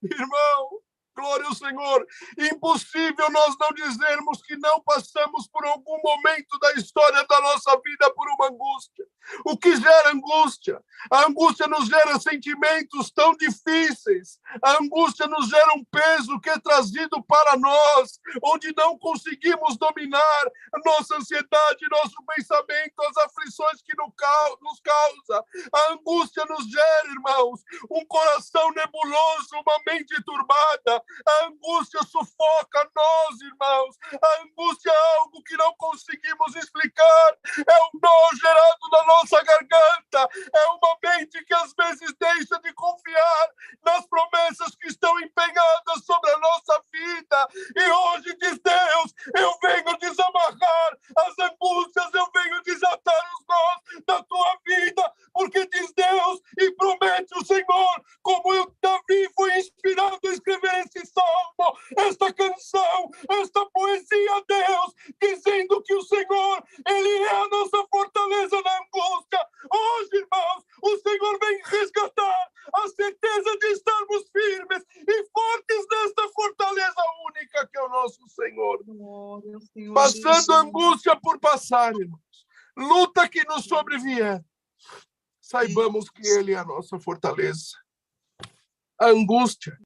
irmão. Glória ao Senhor. Impossível nós não dizermos que não passamos por algum momento da história da nossa vida por uma angústia. O que gera angústia? A angústia nos gera sentimentos tão difíceis. A angústia nos gera um peso que é trazido para nós, onde não conseguimos dominar a nossa ansiedade, nosso pensamento, as aflições que nos causa. A angústia nos gera, irmãos, um coração nebuloso, uma mente turbada. A angústia sufoca nós, irmãos. A angústia é algo que não conseguimos explicar. É um nó gerado na nossa garganta. É uma mente que às vezes deixa de confiar nas promessas que estão empenhadas sobre a nossa vida. E hoje, diz Deus, eu venho desamarrar as angústias, eu venho desatar os nós da tua vida, porque diz Deus e promete o Senhor, como Davi foi inspirado a escrever esse salmo, esta canção, esta poesia a Deus, dizendo que o Senhor, Ele é a nossa fortaleza na angústia. Hoje, irmãos, o Senhor vem resgatar a certeza de estarmos firmes e fortes nesta fortaleza única que é o nosso Senhor. Passando angústia por passar, irmãos, luta que nos sobrevier, saibamos que Ele é a nossa fortaleza. A angústia.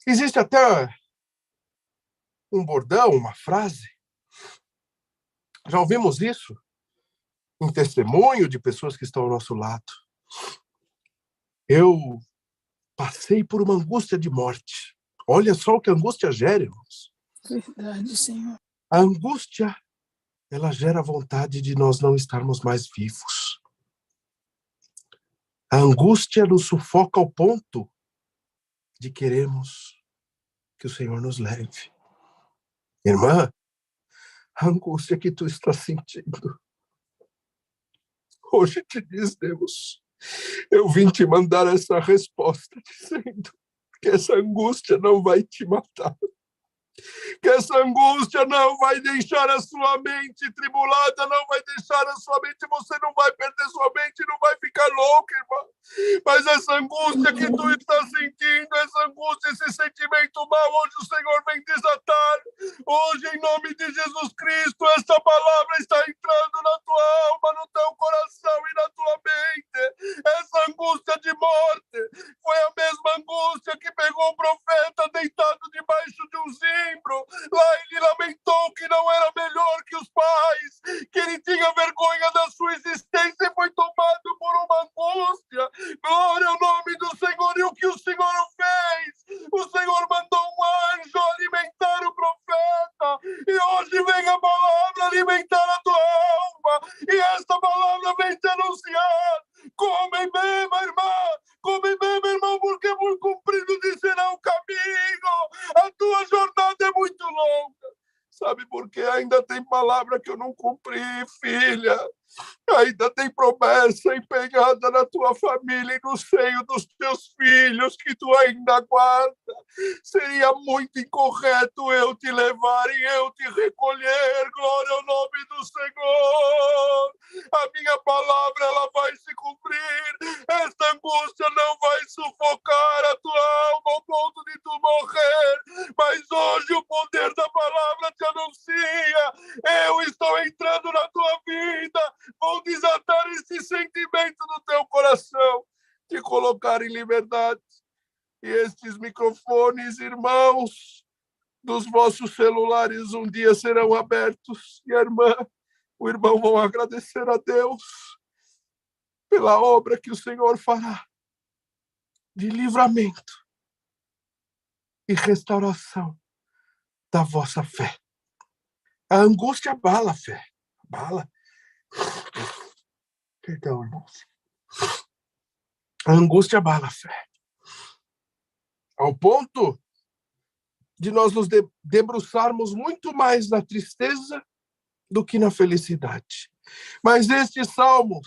Existe até um bordão, uma frase. Já ouvimos isso em testemunho de pessoas que estão ao nosso lado. Eu passei por uma angústia de morte. Olha só o que a angústia gera, irmãos. Verdade, Senhor. A angústia, ela gera a vontade de nós não estarmos mais vivos. A angústia nos sufoca ao ponto de querermos que o Senhor nos leve. Irmã, a angústia que tu está sentindo, hoje te diz Deus, eu vim te mandar essa resposta dizendo que essa angústia não vai te matar. Que essa angústia não vai deixar a sua mente tribulada, não vai deixar a sua mente, você não vai perder sua mente, não vai ficar louco, irmão. Mas essa angústia que tu está sentindo, essa angústia, esse sentimento mal, hoje o Senhor vem desatar. Hoje, em nome de Jesus Cristo, esta palavra está entrando na tua alma, no teu coração e na tua mente. Essa angústia de morte foi a mesma angústia que pegou o profeta deitado debaixo de um zimbro. Lá ele lamentou que não era melhor que os pais, que ele tinha vergonha da sua existência e foi tomado por uma angústia. Glória ao nome do Senhor. E o que o Senhor fez? O Senhor mandou um anjo alimentar o profeta. E hoje vem a palavra alimentar a tua alma. E esta palavra vem te anunciar. Come e beba, irmã. Come e beba, irmão, porque muito comprido lhe será o caminho. A tua jornada é muito longa. Sabe por quê? Ainda tem palavra que eu não cumpri, filha. Ainda tem promessa empenhada na tua família e no seio dos teus filhos que tu ainda guarda. Seria muito incorreto eu te levar e eu te recolher. Glória ao nome do Senhor. A minha palavra, ela vai se cumprir. Esta angústia não vai sufocar a tua alma ao ponto de tu morrer. Mas hoje o poder da palavra te anuncia. Eu estou entrando na tua vida. Vou desatar esse sentimento no teu coração, te colocar em liberdade. E estes microfones, irmãos, dos vossos celulares um dia serão abertos. E a irmã, o irmão vão agradecer a Deus pela obra que o Senhor fará de livramento e restauração da vossa fé. A angústia abala a fé. Abala. Perdão, irmãos. A angústia abala a fé. Ao ponto de nós nos debruçarmos muito mais na tristeza do que na felicidade. Mas este salmo,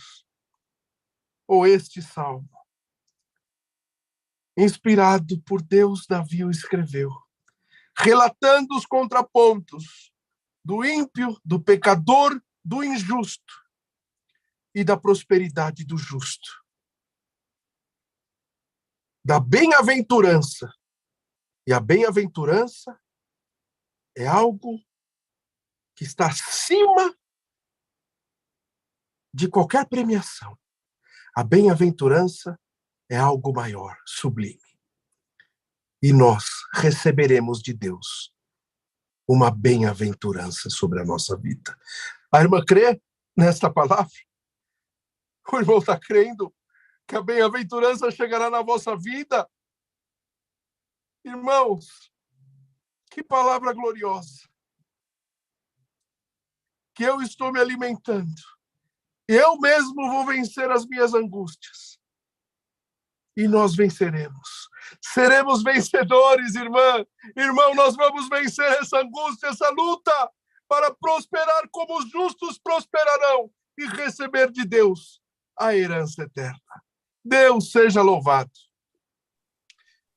inspirado por Deus, Davi o escreveu, relatando os contrapontos do ímpio, do pecador, do injusto e da prosperidade do justo. Da bem-aventurança. E a bem-aventurança é algo que está acima de qualquer premiação. A bem-aventurança é algo maior, sublime. E nós receberemos de Deus uma bem-aventurança sobre a nossa vida. A irmã crê nesta palavra? O irmão está crendo que a bem-aventurança chegará na vossa vida? Irmãos, que palavra gloriosa. Que eu estou me alimentando. Eu mesmo vou vencer as minhas angústias. E nós venceremos. Seremos vencedores, irmã. Irmão, nós vamos vencer essa angústia, essa luta, para prosperar como os justos prosperarão e receber de Deus a herança eterna. Deus seja louvado.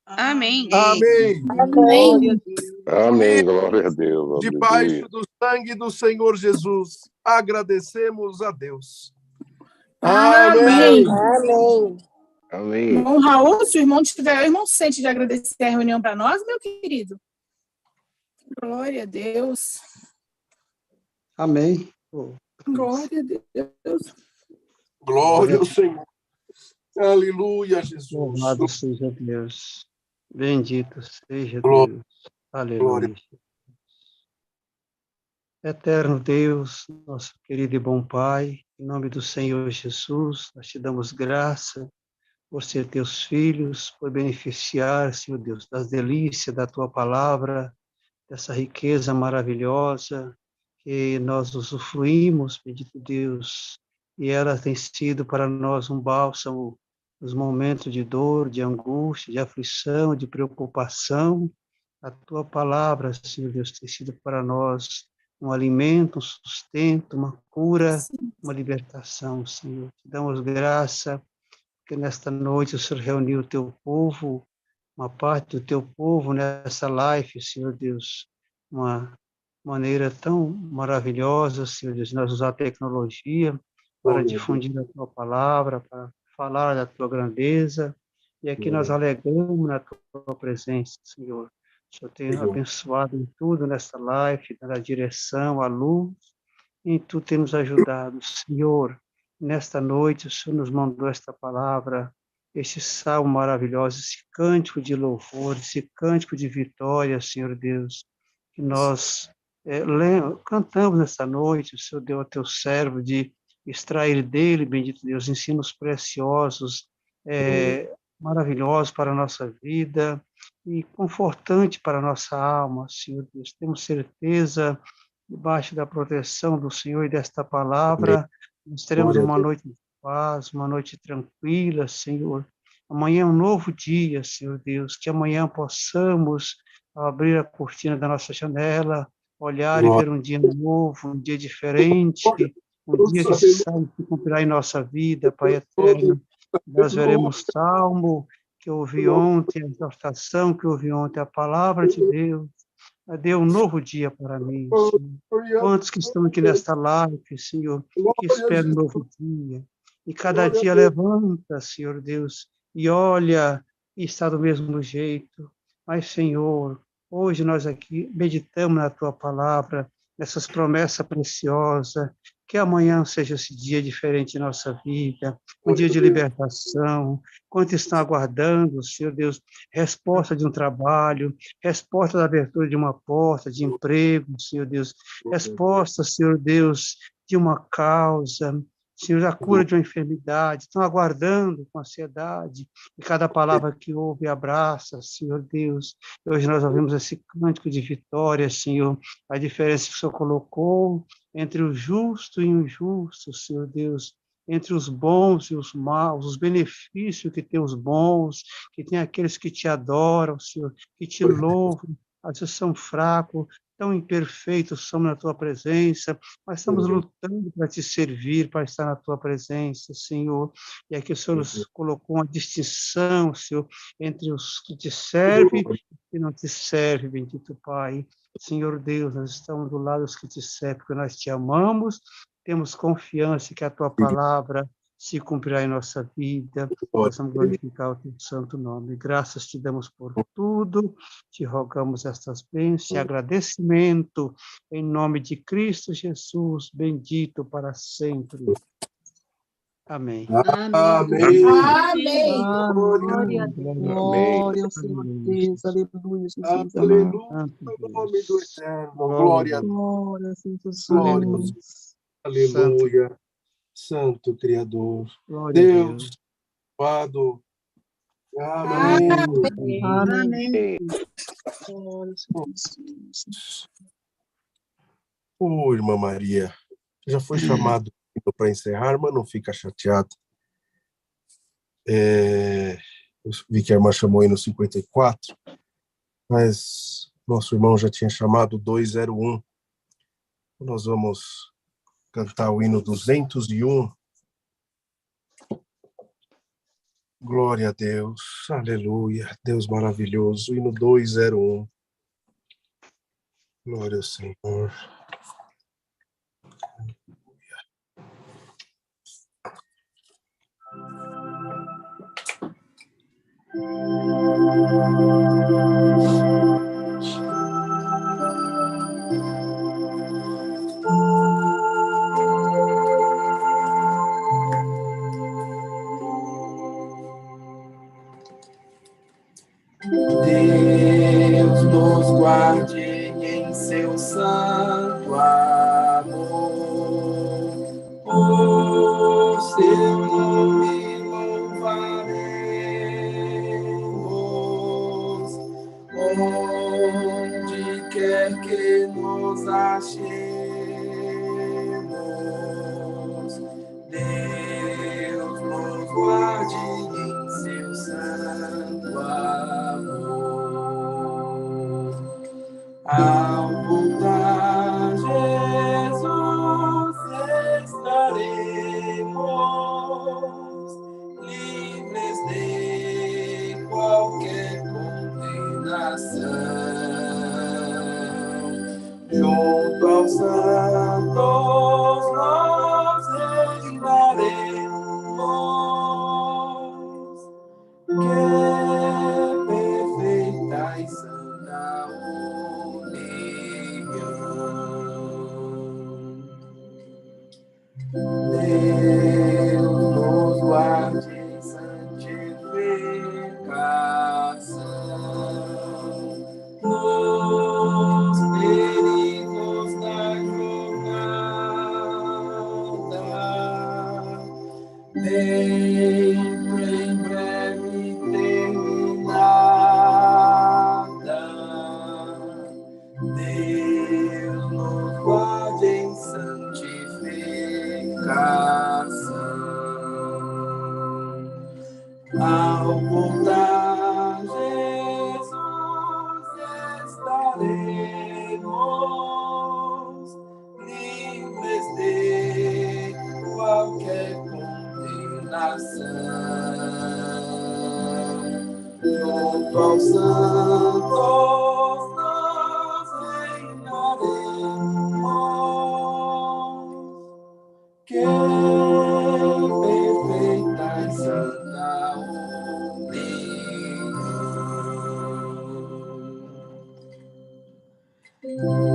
Amém. Amém. Amém. Amém, glória a Deus. Debaixo do sangue do Senhor Jesus, agradecemos a Deus. Amém. Amém. Amém. Irmão Raul, se o irmão tiver, o irmão sente de agradecer a reunião para nós, meu querido. Glória a Deus. Amém. Glória a Deus. Glória ao Senhor. Aleluia, Jesus. Louvado seja Deus. Bendito seja Glória. Deus. Aleluia. Eterno Deus, nosso querido e bom Pai, em nome do Senhor Jesus, nós te damos graça por ser teus filhos, por beneficiar, Senhor Deus, das delícias da tua palavra, dessa riqueza maravilhosa que nós usufruímos, bendito Deus, e ela tem sido para nós um bálsamo nos momentos de dor, de angústia, de aflição, de preocupação. A tua palavra, Senhor Deus, tem sido para nós um alimento, um sustento, uma cura, uma libertação, Senhor. Te damos graça, porque nesta noite o Senhor reuniu o teu povo, uma parte do teu povo nessa live, Senhor Deus, uma maneira tão maravilhosa, Senhor Deus, nós usar a tecnologia para difundir a tua palavra, para falar da tua grandeza, e aqui nós alegamos na tua presença, Senhor. O Senhor tem abençoado em tudo nesta live, na direção, a luz, e em tudo tem nos ajudado. Senhor, nesta noite o Senhor nos mandou esta palavra, este salmo maravilhoso, esse cântico de louvor, esse cântico de vitória, Senhor Deus, que nós cantamos nesta noite. O Senhor deu ao teu servo de extrair dele, bendito Deus, ensinos preciosos, maravilhosos para a nossa vida e confortante para a nossa alma, Senhor Deus. Temos certeza, debaixo da proteção do Senhor e desta palavra, nós teremos uma noite de paz, uma noite tranquila, Senhor. Amanhã é um novo dia, Senhor Deus, que amanhã possamos abrir a cortina da nossa janela, olhar e ver um dia novo, um dia diferente, um dia que se cumprirá em nossa vida, Pai eterno. Nós veremos salmo que eu ouvi ontem, a exortação que eu ouvi ontem, a palavra de Deus. Dê um novo dia para mim, Senhor. Quantos que estão aqui nesta live, Senhor, que esperam um novo dia. E cada dia levanta, Senhor Deus, e olha, e está do mesmo jeito. Mas, Senhor, hoje nós aqui meditamos na tua palavra, nessas promessas preciosas, que amanhã seja esse dia diferente em nossa vida, um dia de libertação. Quantos estão aguardando, Senhor Deus, resposta de um trabalho, resposta da abertura de uma porta de emprego, Senhor Deus, resposta, Senhor Deus, de uma causa, Senhor, a cura de uma enfermidade, estão aguardando com ansiedade, e cada palavra que ouve abraça, Senhor Deus. E hoje nós ouvimos esse cântico de vitória, Senhor, a diferença que o Senhor colocou entre o justo e o injusto, Senhor Deus, entre os bons e os maus, os benefícios que tem os bons, que tem aqueles que te adoram, Senhor, que te louvam. Às vezes são fracos, tão imperfeitos somos na tua presença, mas estamos lutando para te servir, para estar na tua presença, Senhor. E aqui o Senhor nos colocou uma distinção, Senhor, entre os que te servem que não te serve, bendito Pai. Senhor Deus, nós estamos do lado dos que te servem, porque nós te amamos, temos confiança que a tua palavra se cumprirá em nossa vida, possamos glorificar o teu santo nome. Graças te damos por tudo, te rogamos estas bênçãos e agradecimento em nome de Cristo Jesus, bendito para sempre. Amém. Amém. Amém. Glória a Deus. Glória, Senhor Deus. Aleluia, Jesus. Aleluia. Em nome do Eterno. Glória a Deus. Glória, Senhor Glória. Jesus. Aleluia. Santo Criador. Glória a Deus. Amado. Amém. Amém. Glória, Senhor Jesus. Ô, irmã Maria, já foi chamado para encerrar, mas não fica chateada. Eu vi que a irmã chamou aí no 54, mas nosso irmão já tinha chamado 201. Nós vamos cantar o hino 201. Glória a Deus, aleluia, Deus maravilhoso, hino 201. Glória ao Senhor. Deus nos guarde em seu santo amor, o seu nome louvaremos, onde quer que nos achemos. Deus nos guarde em seu santo amor. Ao voltar Jesus estaremos livres de qualquer condenação. Junto aos santos nós reinaremos. Que perfeita e santa Deus nos guarde em santificação, nos perigos da jornada, dentro em breve terminada. Deus nos guarde em santificação. Ao voltar Jesus estaremos livres de qualquer condenação. Junto aos santos nós reinaremos. Que perfeita e santa união.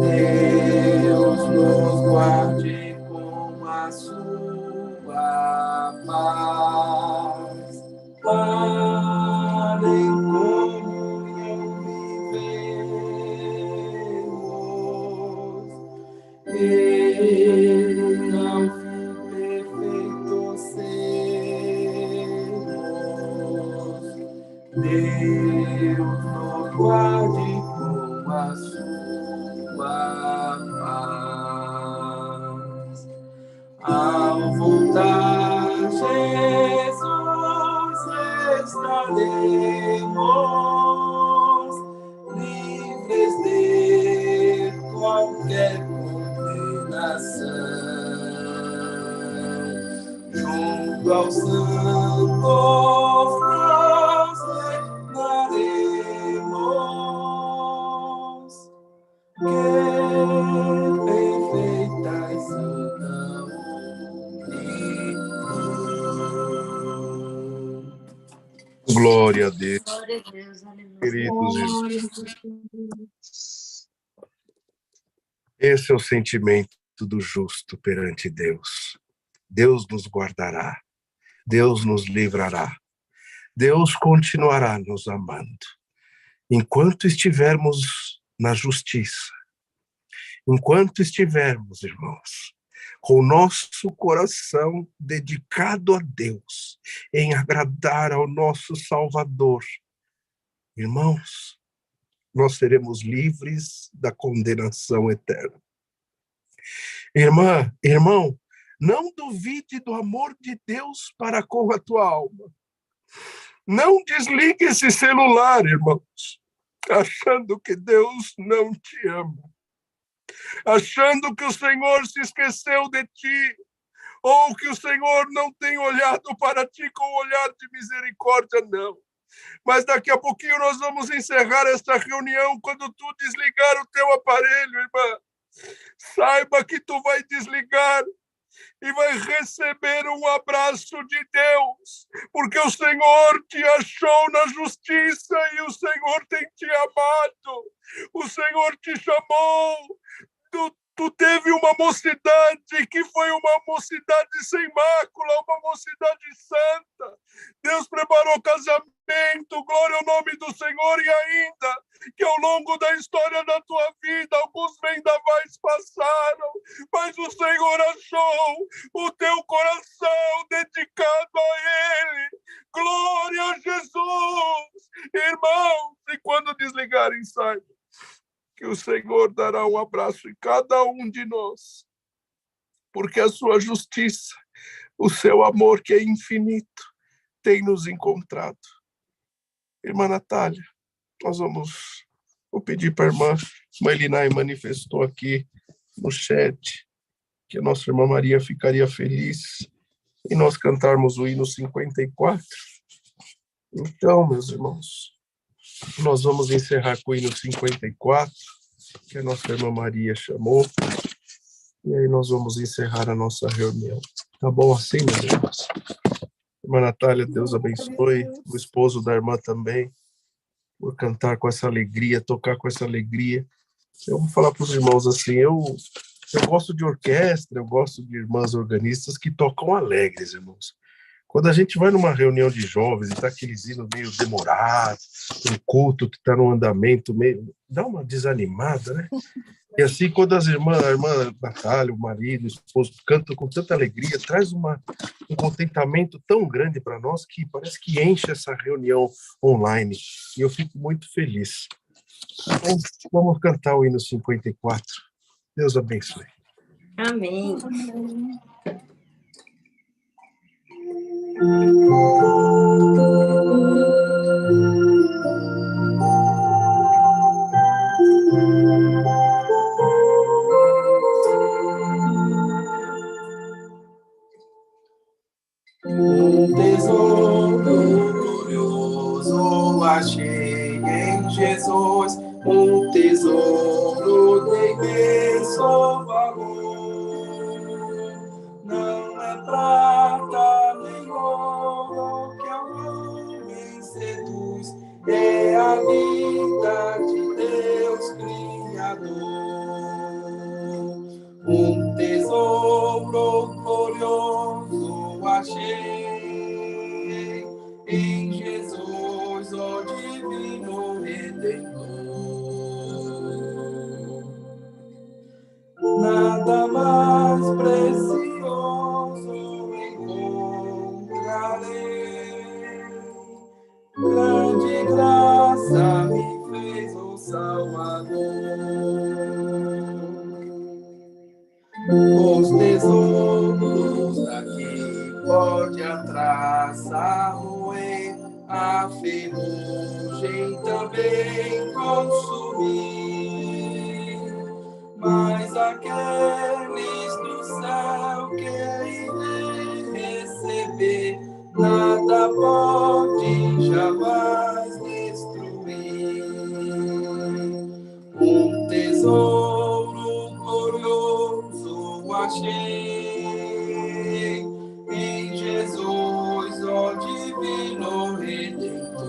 Deus nos guarde com a sua paz, para em comunhão vivemos, e ao fim perfeito sermos. Deus nos guarde com a sua paz. Ao voltar Jesus estaremos livres de qualquer condenação. Junto aos santos nós reinaremos. Que perfeita e santa união. Deus nos guarde com a sua paz, para em comunhão vivemos, e ao fim perfeito sermos. Deus nos guarde com a sua paz. Ao voltar Jesus estaremos livres de qualquer condenação. Junto aos santos nós reinaremos. Glória a Deus. Glória a Deus, aleluia. Queridos irmãos, Glória a Deus. esse é o sentimento do justo perante Deus. Deus nos guardará. Deus nos livrará. Deus continuará nos amando. Enquanto estivermos na justiça, enquanto estivermos, irmãos, com o nosso coração dedicado a Deus, em agradar ao nosso Salvador, irmãos, nós seremos livres da condenação eterna. Irmã, irmão, não duvide do amor de Deus para com a tua alma. Não desligue esse celular, irmãos, achando que Deus não te ama, achando que o Senhor se esqueceu de ti, ou que o Senhor não tem olhado para ti com olhar de misericórdia, não. Mas daqui a pouquinho nós vamos encerrar esta reunião quando tu desligar o teu aparelho, irmã. Saiba que tu vai desligar e vai receber um abraço de Deus, porque o Senhor te achou na justiça e o Senhor tem te amado. O Senhor te chamou. Tu teve uma mocidade que foi uma mocidade sem mácula, uma mocidade santa. Deus preparou casamento, glória ao nome do Senhor, e ainda que ao longo da história da tua vida alguns vendavais passaram, mas o Senhor achou o teu coração dedicado a Ele. Glória a Jesus! Irmãos, e quando desligarem, saibam que o Senhor dará um abraço em cada um de nós, porque a sua justiça, o seu amor que é infinito, tem nos encontrado. Irmã Natália, vou pedir para a irmã Malinai manifestou aqui no chat que a nossa irmã Maria ficaria feliz em nós cantarmos o hino 54. Então, meus irmãos, nós vamos encerrar com o hino 54, que a nossa irmã Maria chamou, e aí nós vamos encerrar a nossa reunião. Tá bom assim, meus irmãos? Irmã Natália, Deus abençoe, o esposo da irmã também, por cantar com essa alegria, tocar com essa alegria. Eu vou falar para os irmãos assim, eu gosto de orquestra, eu gosto de irmãs organistas que tocam alegres, irmãos. Quando a gente vai numa reunião de jovens e está aqueles hinos meio demorados, um culto que está no andamento meio... dá uma desanimada, né? E assim, quando a irmã Natália, o marido, o esposo, cantam com tanta alegria, traz um contentamento tão grande para nós que parece que enche essa reunião online. E eu fico muito feliz. Então, vamos cantar o hino 54. Deus abençoe. Amém. Um tesouro glorioso achei em Jesus, um tesouro de imenso valor. Não é prata nem ouro que ao homem seduz, é a vida de Deus Criador. Um tesouro glorioso achei em Jesus, ó divino Redentor. Nada mais precioso encontrarei, grande graça me fez o Salvador. Os tesouros daqui pode a traça roer, a ferrugem também consumir, mas aqueles do céu que irei receber, nada pode jamais destruir. Um tesouro glorioso achei em Jesus, ó divino Redentor.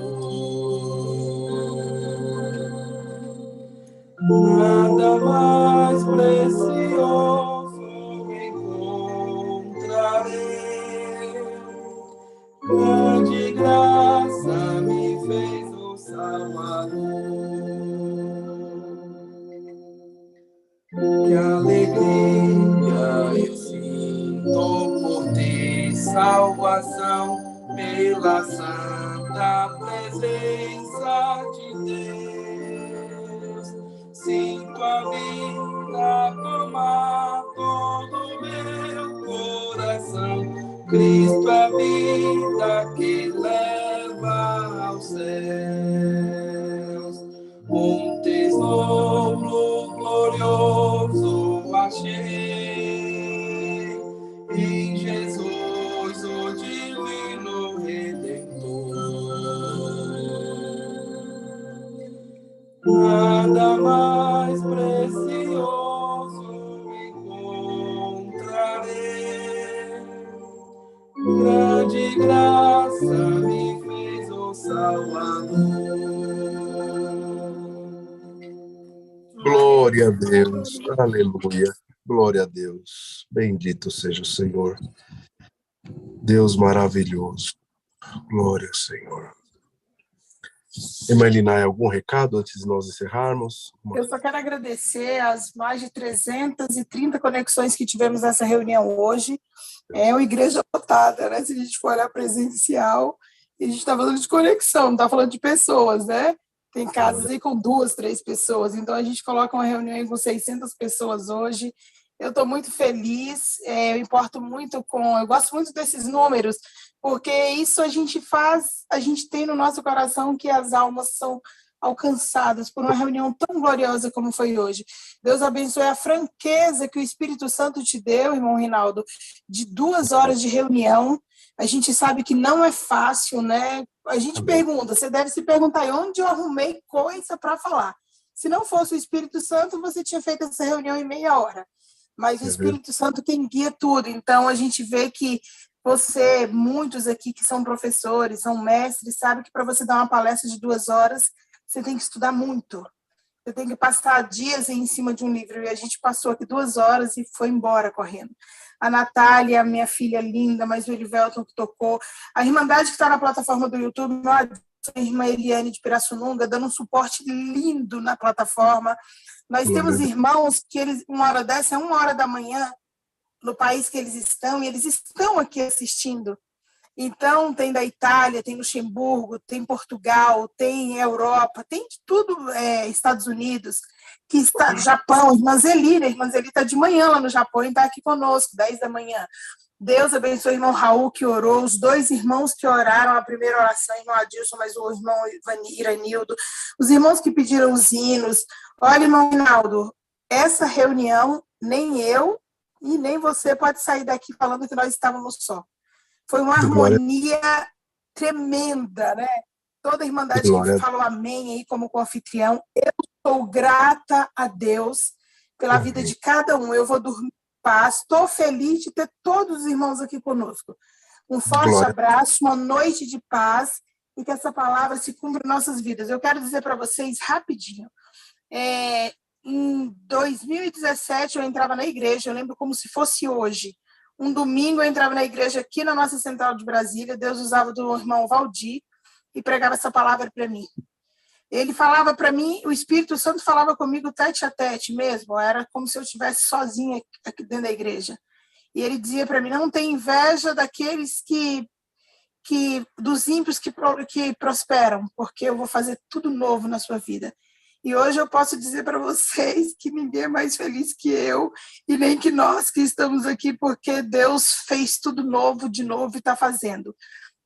pela santa presença de Deus. Sinto a vida tomar todo meu coração. Cristo é a vida que leva aos céus. Um tesouro glorioso achei em Jesus, o divino Redentor. Nada mais precioso encontrarei. Grande graça me fez o Salvador. Glória a Deus, aleluia, glória a Deus, bendito seja o Senhor, Deus maravilhoso, glória ao Senhor. Irmã Linai, algum recado antes de nós encerrarmos? Eu só quero agradecer as mais de 330 conexões que tivemos nessa reunião hoje. É uma igreja lotada, né? Se a gente for olhar presencial, a gente está falando de conexão, não está falando de pessoas, né? Tem casas aí com 2, 3 pessoas, então a gente coloca uma reunião aí com 600 pessoas hoje. Eu estou muito feliz, eu gosto muito desses números, porque isso a gente tem no nosso coração que as almas são alcançadas por uma reunião tão gloriosa como foi hoje. Deus abençoe a franqueza que o Espírito Santo te deu, irmão Rinaldo, de 2 horas de reunião. A gente sabe que não é fácil, né? A gente pergunta, você deve se perguntar, onde eu arrumei coisa para falar? Se não fosse o Espírito Santo, você tinha feito essa reunião em meia hora. Mas o Espírito Santo quem guia tudo. Então, a gente vê que você, muitos aqui que são professores, são mestres, sabe que para você dar uma palestra de 2 horas, você tem que estudar muito. Você tem que passar dias em cima de um livro. E a gente passou aqui 2 horas e foi embora correndo. A Natália, minha filha linda, mas o Elivelton que tocou. A Irmandade que está na plataforma do YouTube, a irmã Eliane de Pirassununga, dando um suporte lindo na plataforma. Nós temos irmãos que uma hora dessa é 1 hora da manhã no país que eles estão, e eles estão aqui assistindo. Então, tem da Itália, tem Luxemburgo, tem Portugal, tem Europa, tem de tudo, Estados Unidos, que está Japão, irmã Zeli está de manhã lá no Japão e está aqui conosco, 10 da manhã. Deus abençoe o irmão Raul, que orou, os 2 irmãos que oraram a primeira oração, o irmão Adilson, mas o irmão Iranildo, os irmãos que pediram os hinos. Olha, irmão Rinaldo, essa reunião, nem eu e nem você pode sair daqui falando que nós estávamos só. Foi uma harmonia tremenda, né? Toda a Irmandade que falou amém aí como anfitrião. Eu sou grata a Deus pela vida de cada um. Eu vou dormir em paz. Estou feliz de ter todos os irmãos aqui conosco. Um forte abraço, uma noite de paz e que essa palavra se cumpra em nossas vidas. Eu quero dizer para vocês rapidinho. Em 2017 eu entrava na igreja, eu lembro como se fosse hoje. Um domingo eu entrava na igreja aqui na nossa central de Brasília, Deus usava do irmão Valdir e pregava essa palavra para mim. Ele falava para mim, o Espírito Santo falava comigo tete a tete mesmo, era como se eu estivesse sozinha aqui dentro da igreja. E ele dizia para mim, não tem inveja daqueles dos ímpios que prosperam, porque eu vou fazer tudo novo na sua vida. E hoje eu posso dizer para vocês que ninguém é mais feliz que eu e nem que nós que estamos aqui, porque Deus fez tudo novo, de novo, e está fazendo.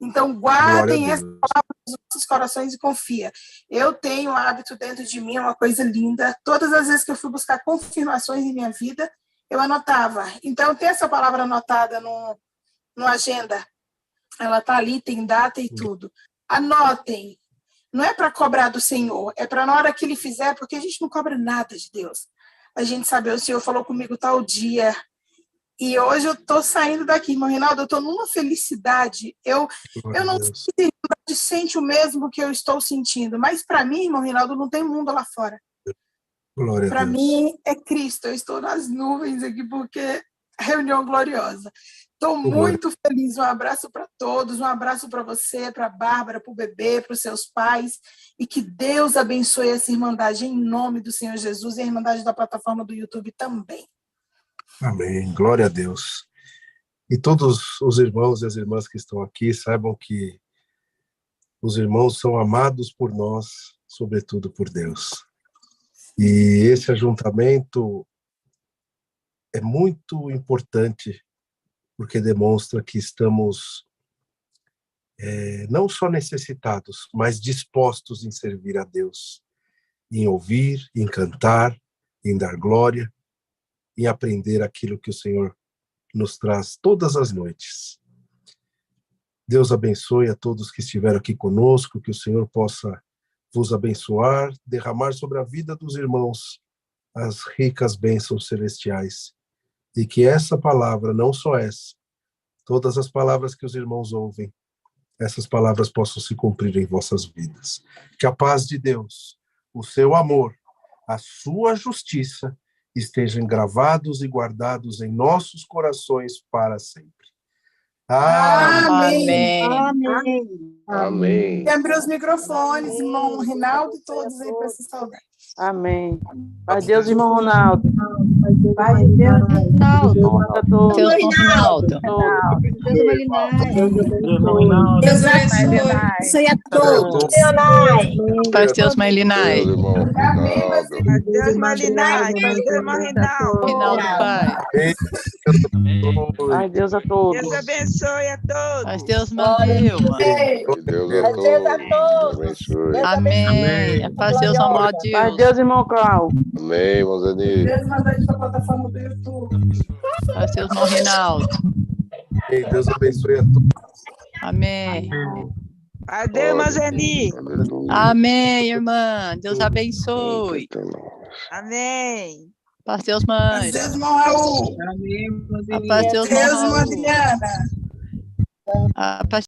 Então, guardem essa palavra nos nossos corações e confia. Eu tenho um hábito dentro de mim, uma coisa linda. Todas as vezes que eu fui buscar confirmações em minha vida, eu anotava. Então, tem essa palavra anotada no agenda. Ela está ali, tem data e tudo. Anotem. Não é para cobrar do Senhor, é para na hora que Ele fizer, porque a gente não cobra nada de Deus. A gente sabe, o Senhor falou comigo tal dia, e hoje eu estou saindo daqui, irmão Rinaldo, eu estou numa felicidade. Eu não sei se a Irmandade sente o mesmo que eu estou sentindo, mas para mim, irmão Rinaldo, não tem mundo lá fora. Para mim é Cristo, eu estou nas nuvens aqui, porque reunião gloriosa. Estou muito feliz. Um abraço para todos, um abraço para você, para a Bárbara, para o bebê, para os seus pais, e que Deus abençoe essa Irmandade em nome do Senhor Jesus e a Irmandade da plataforma do YouTube também. Amém. Glória a Deus. E todos os irmãos e as irmãs que estão aqui saibam que os irmãos são amados por nós, sobretudo por Deus. E esse ajuntamento é muito importante, porque demonstra que estamos não só necessitados, mas dispostos em servir a Deus, em ouvir, em cantar, em dar glória, em aprender aquilo que o Senhor nos traz todas as noites. Deus abençoe a todos que estiveram aqui conosco, que o Senhor possa vos abençoar, derramar sobre a vida dos irmãos as ricas bênçãos celestiais. E que essa palavra, não só essa, todas as palavras que os irmãos ouvem, essas palavras possam se cumprir em vossas vidas. Que a paz de Deus, o seu amor, a sua justiça estejam gravados e guardados em nossos corações para sempre. Amém. Amém. Amém. Abre os microfones, irmão Rinaldo e todos aí para se saudar. Amém. Pai Deus, irmão Ronaldo. Pai de Deus, Ronaldo. Deus, irmão Rinaldo. Deus abençoe a todos. Paz Deus, mãe Linai. Paz Deus, Malinai. Paz Deus, irmão Rinaldo. Rinaldo, pai. Paz Deus a todos. Deus abençoe a todos. Paz Deus, Manilma. Deus a todos. Abençoe. Amém. A paz Deus, amado Paz Deus. Deus, irmão Cláudio. Amém, irmão Zeni. Deus manda isso para a plataforma do YouTube. Paz Deus, irmão Rinaldo. Deus abençoe a todos. Amém. Paz Deus, irmã Zeni. Amém, irmã. Deus abençoe. Amém. Paz Deus, mãe. Paz Deus, irmão Raul. A paz Deus, Deus, irmã irmão Raul. Adriana. A paz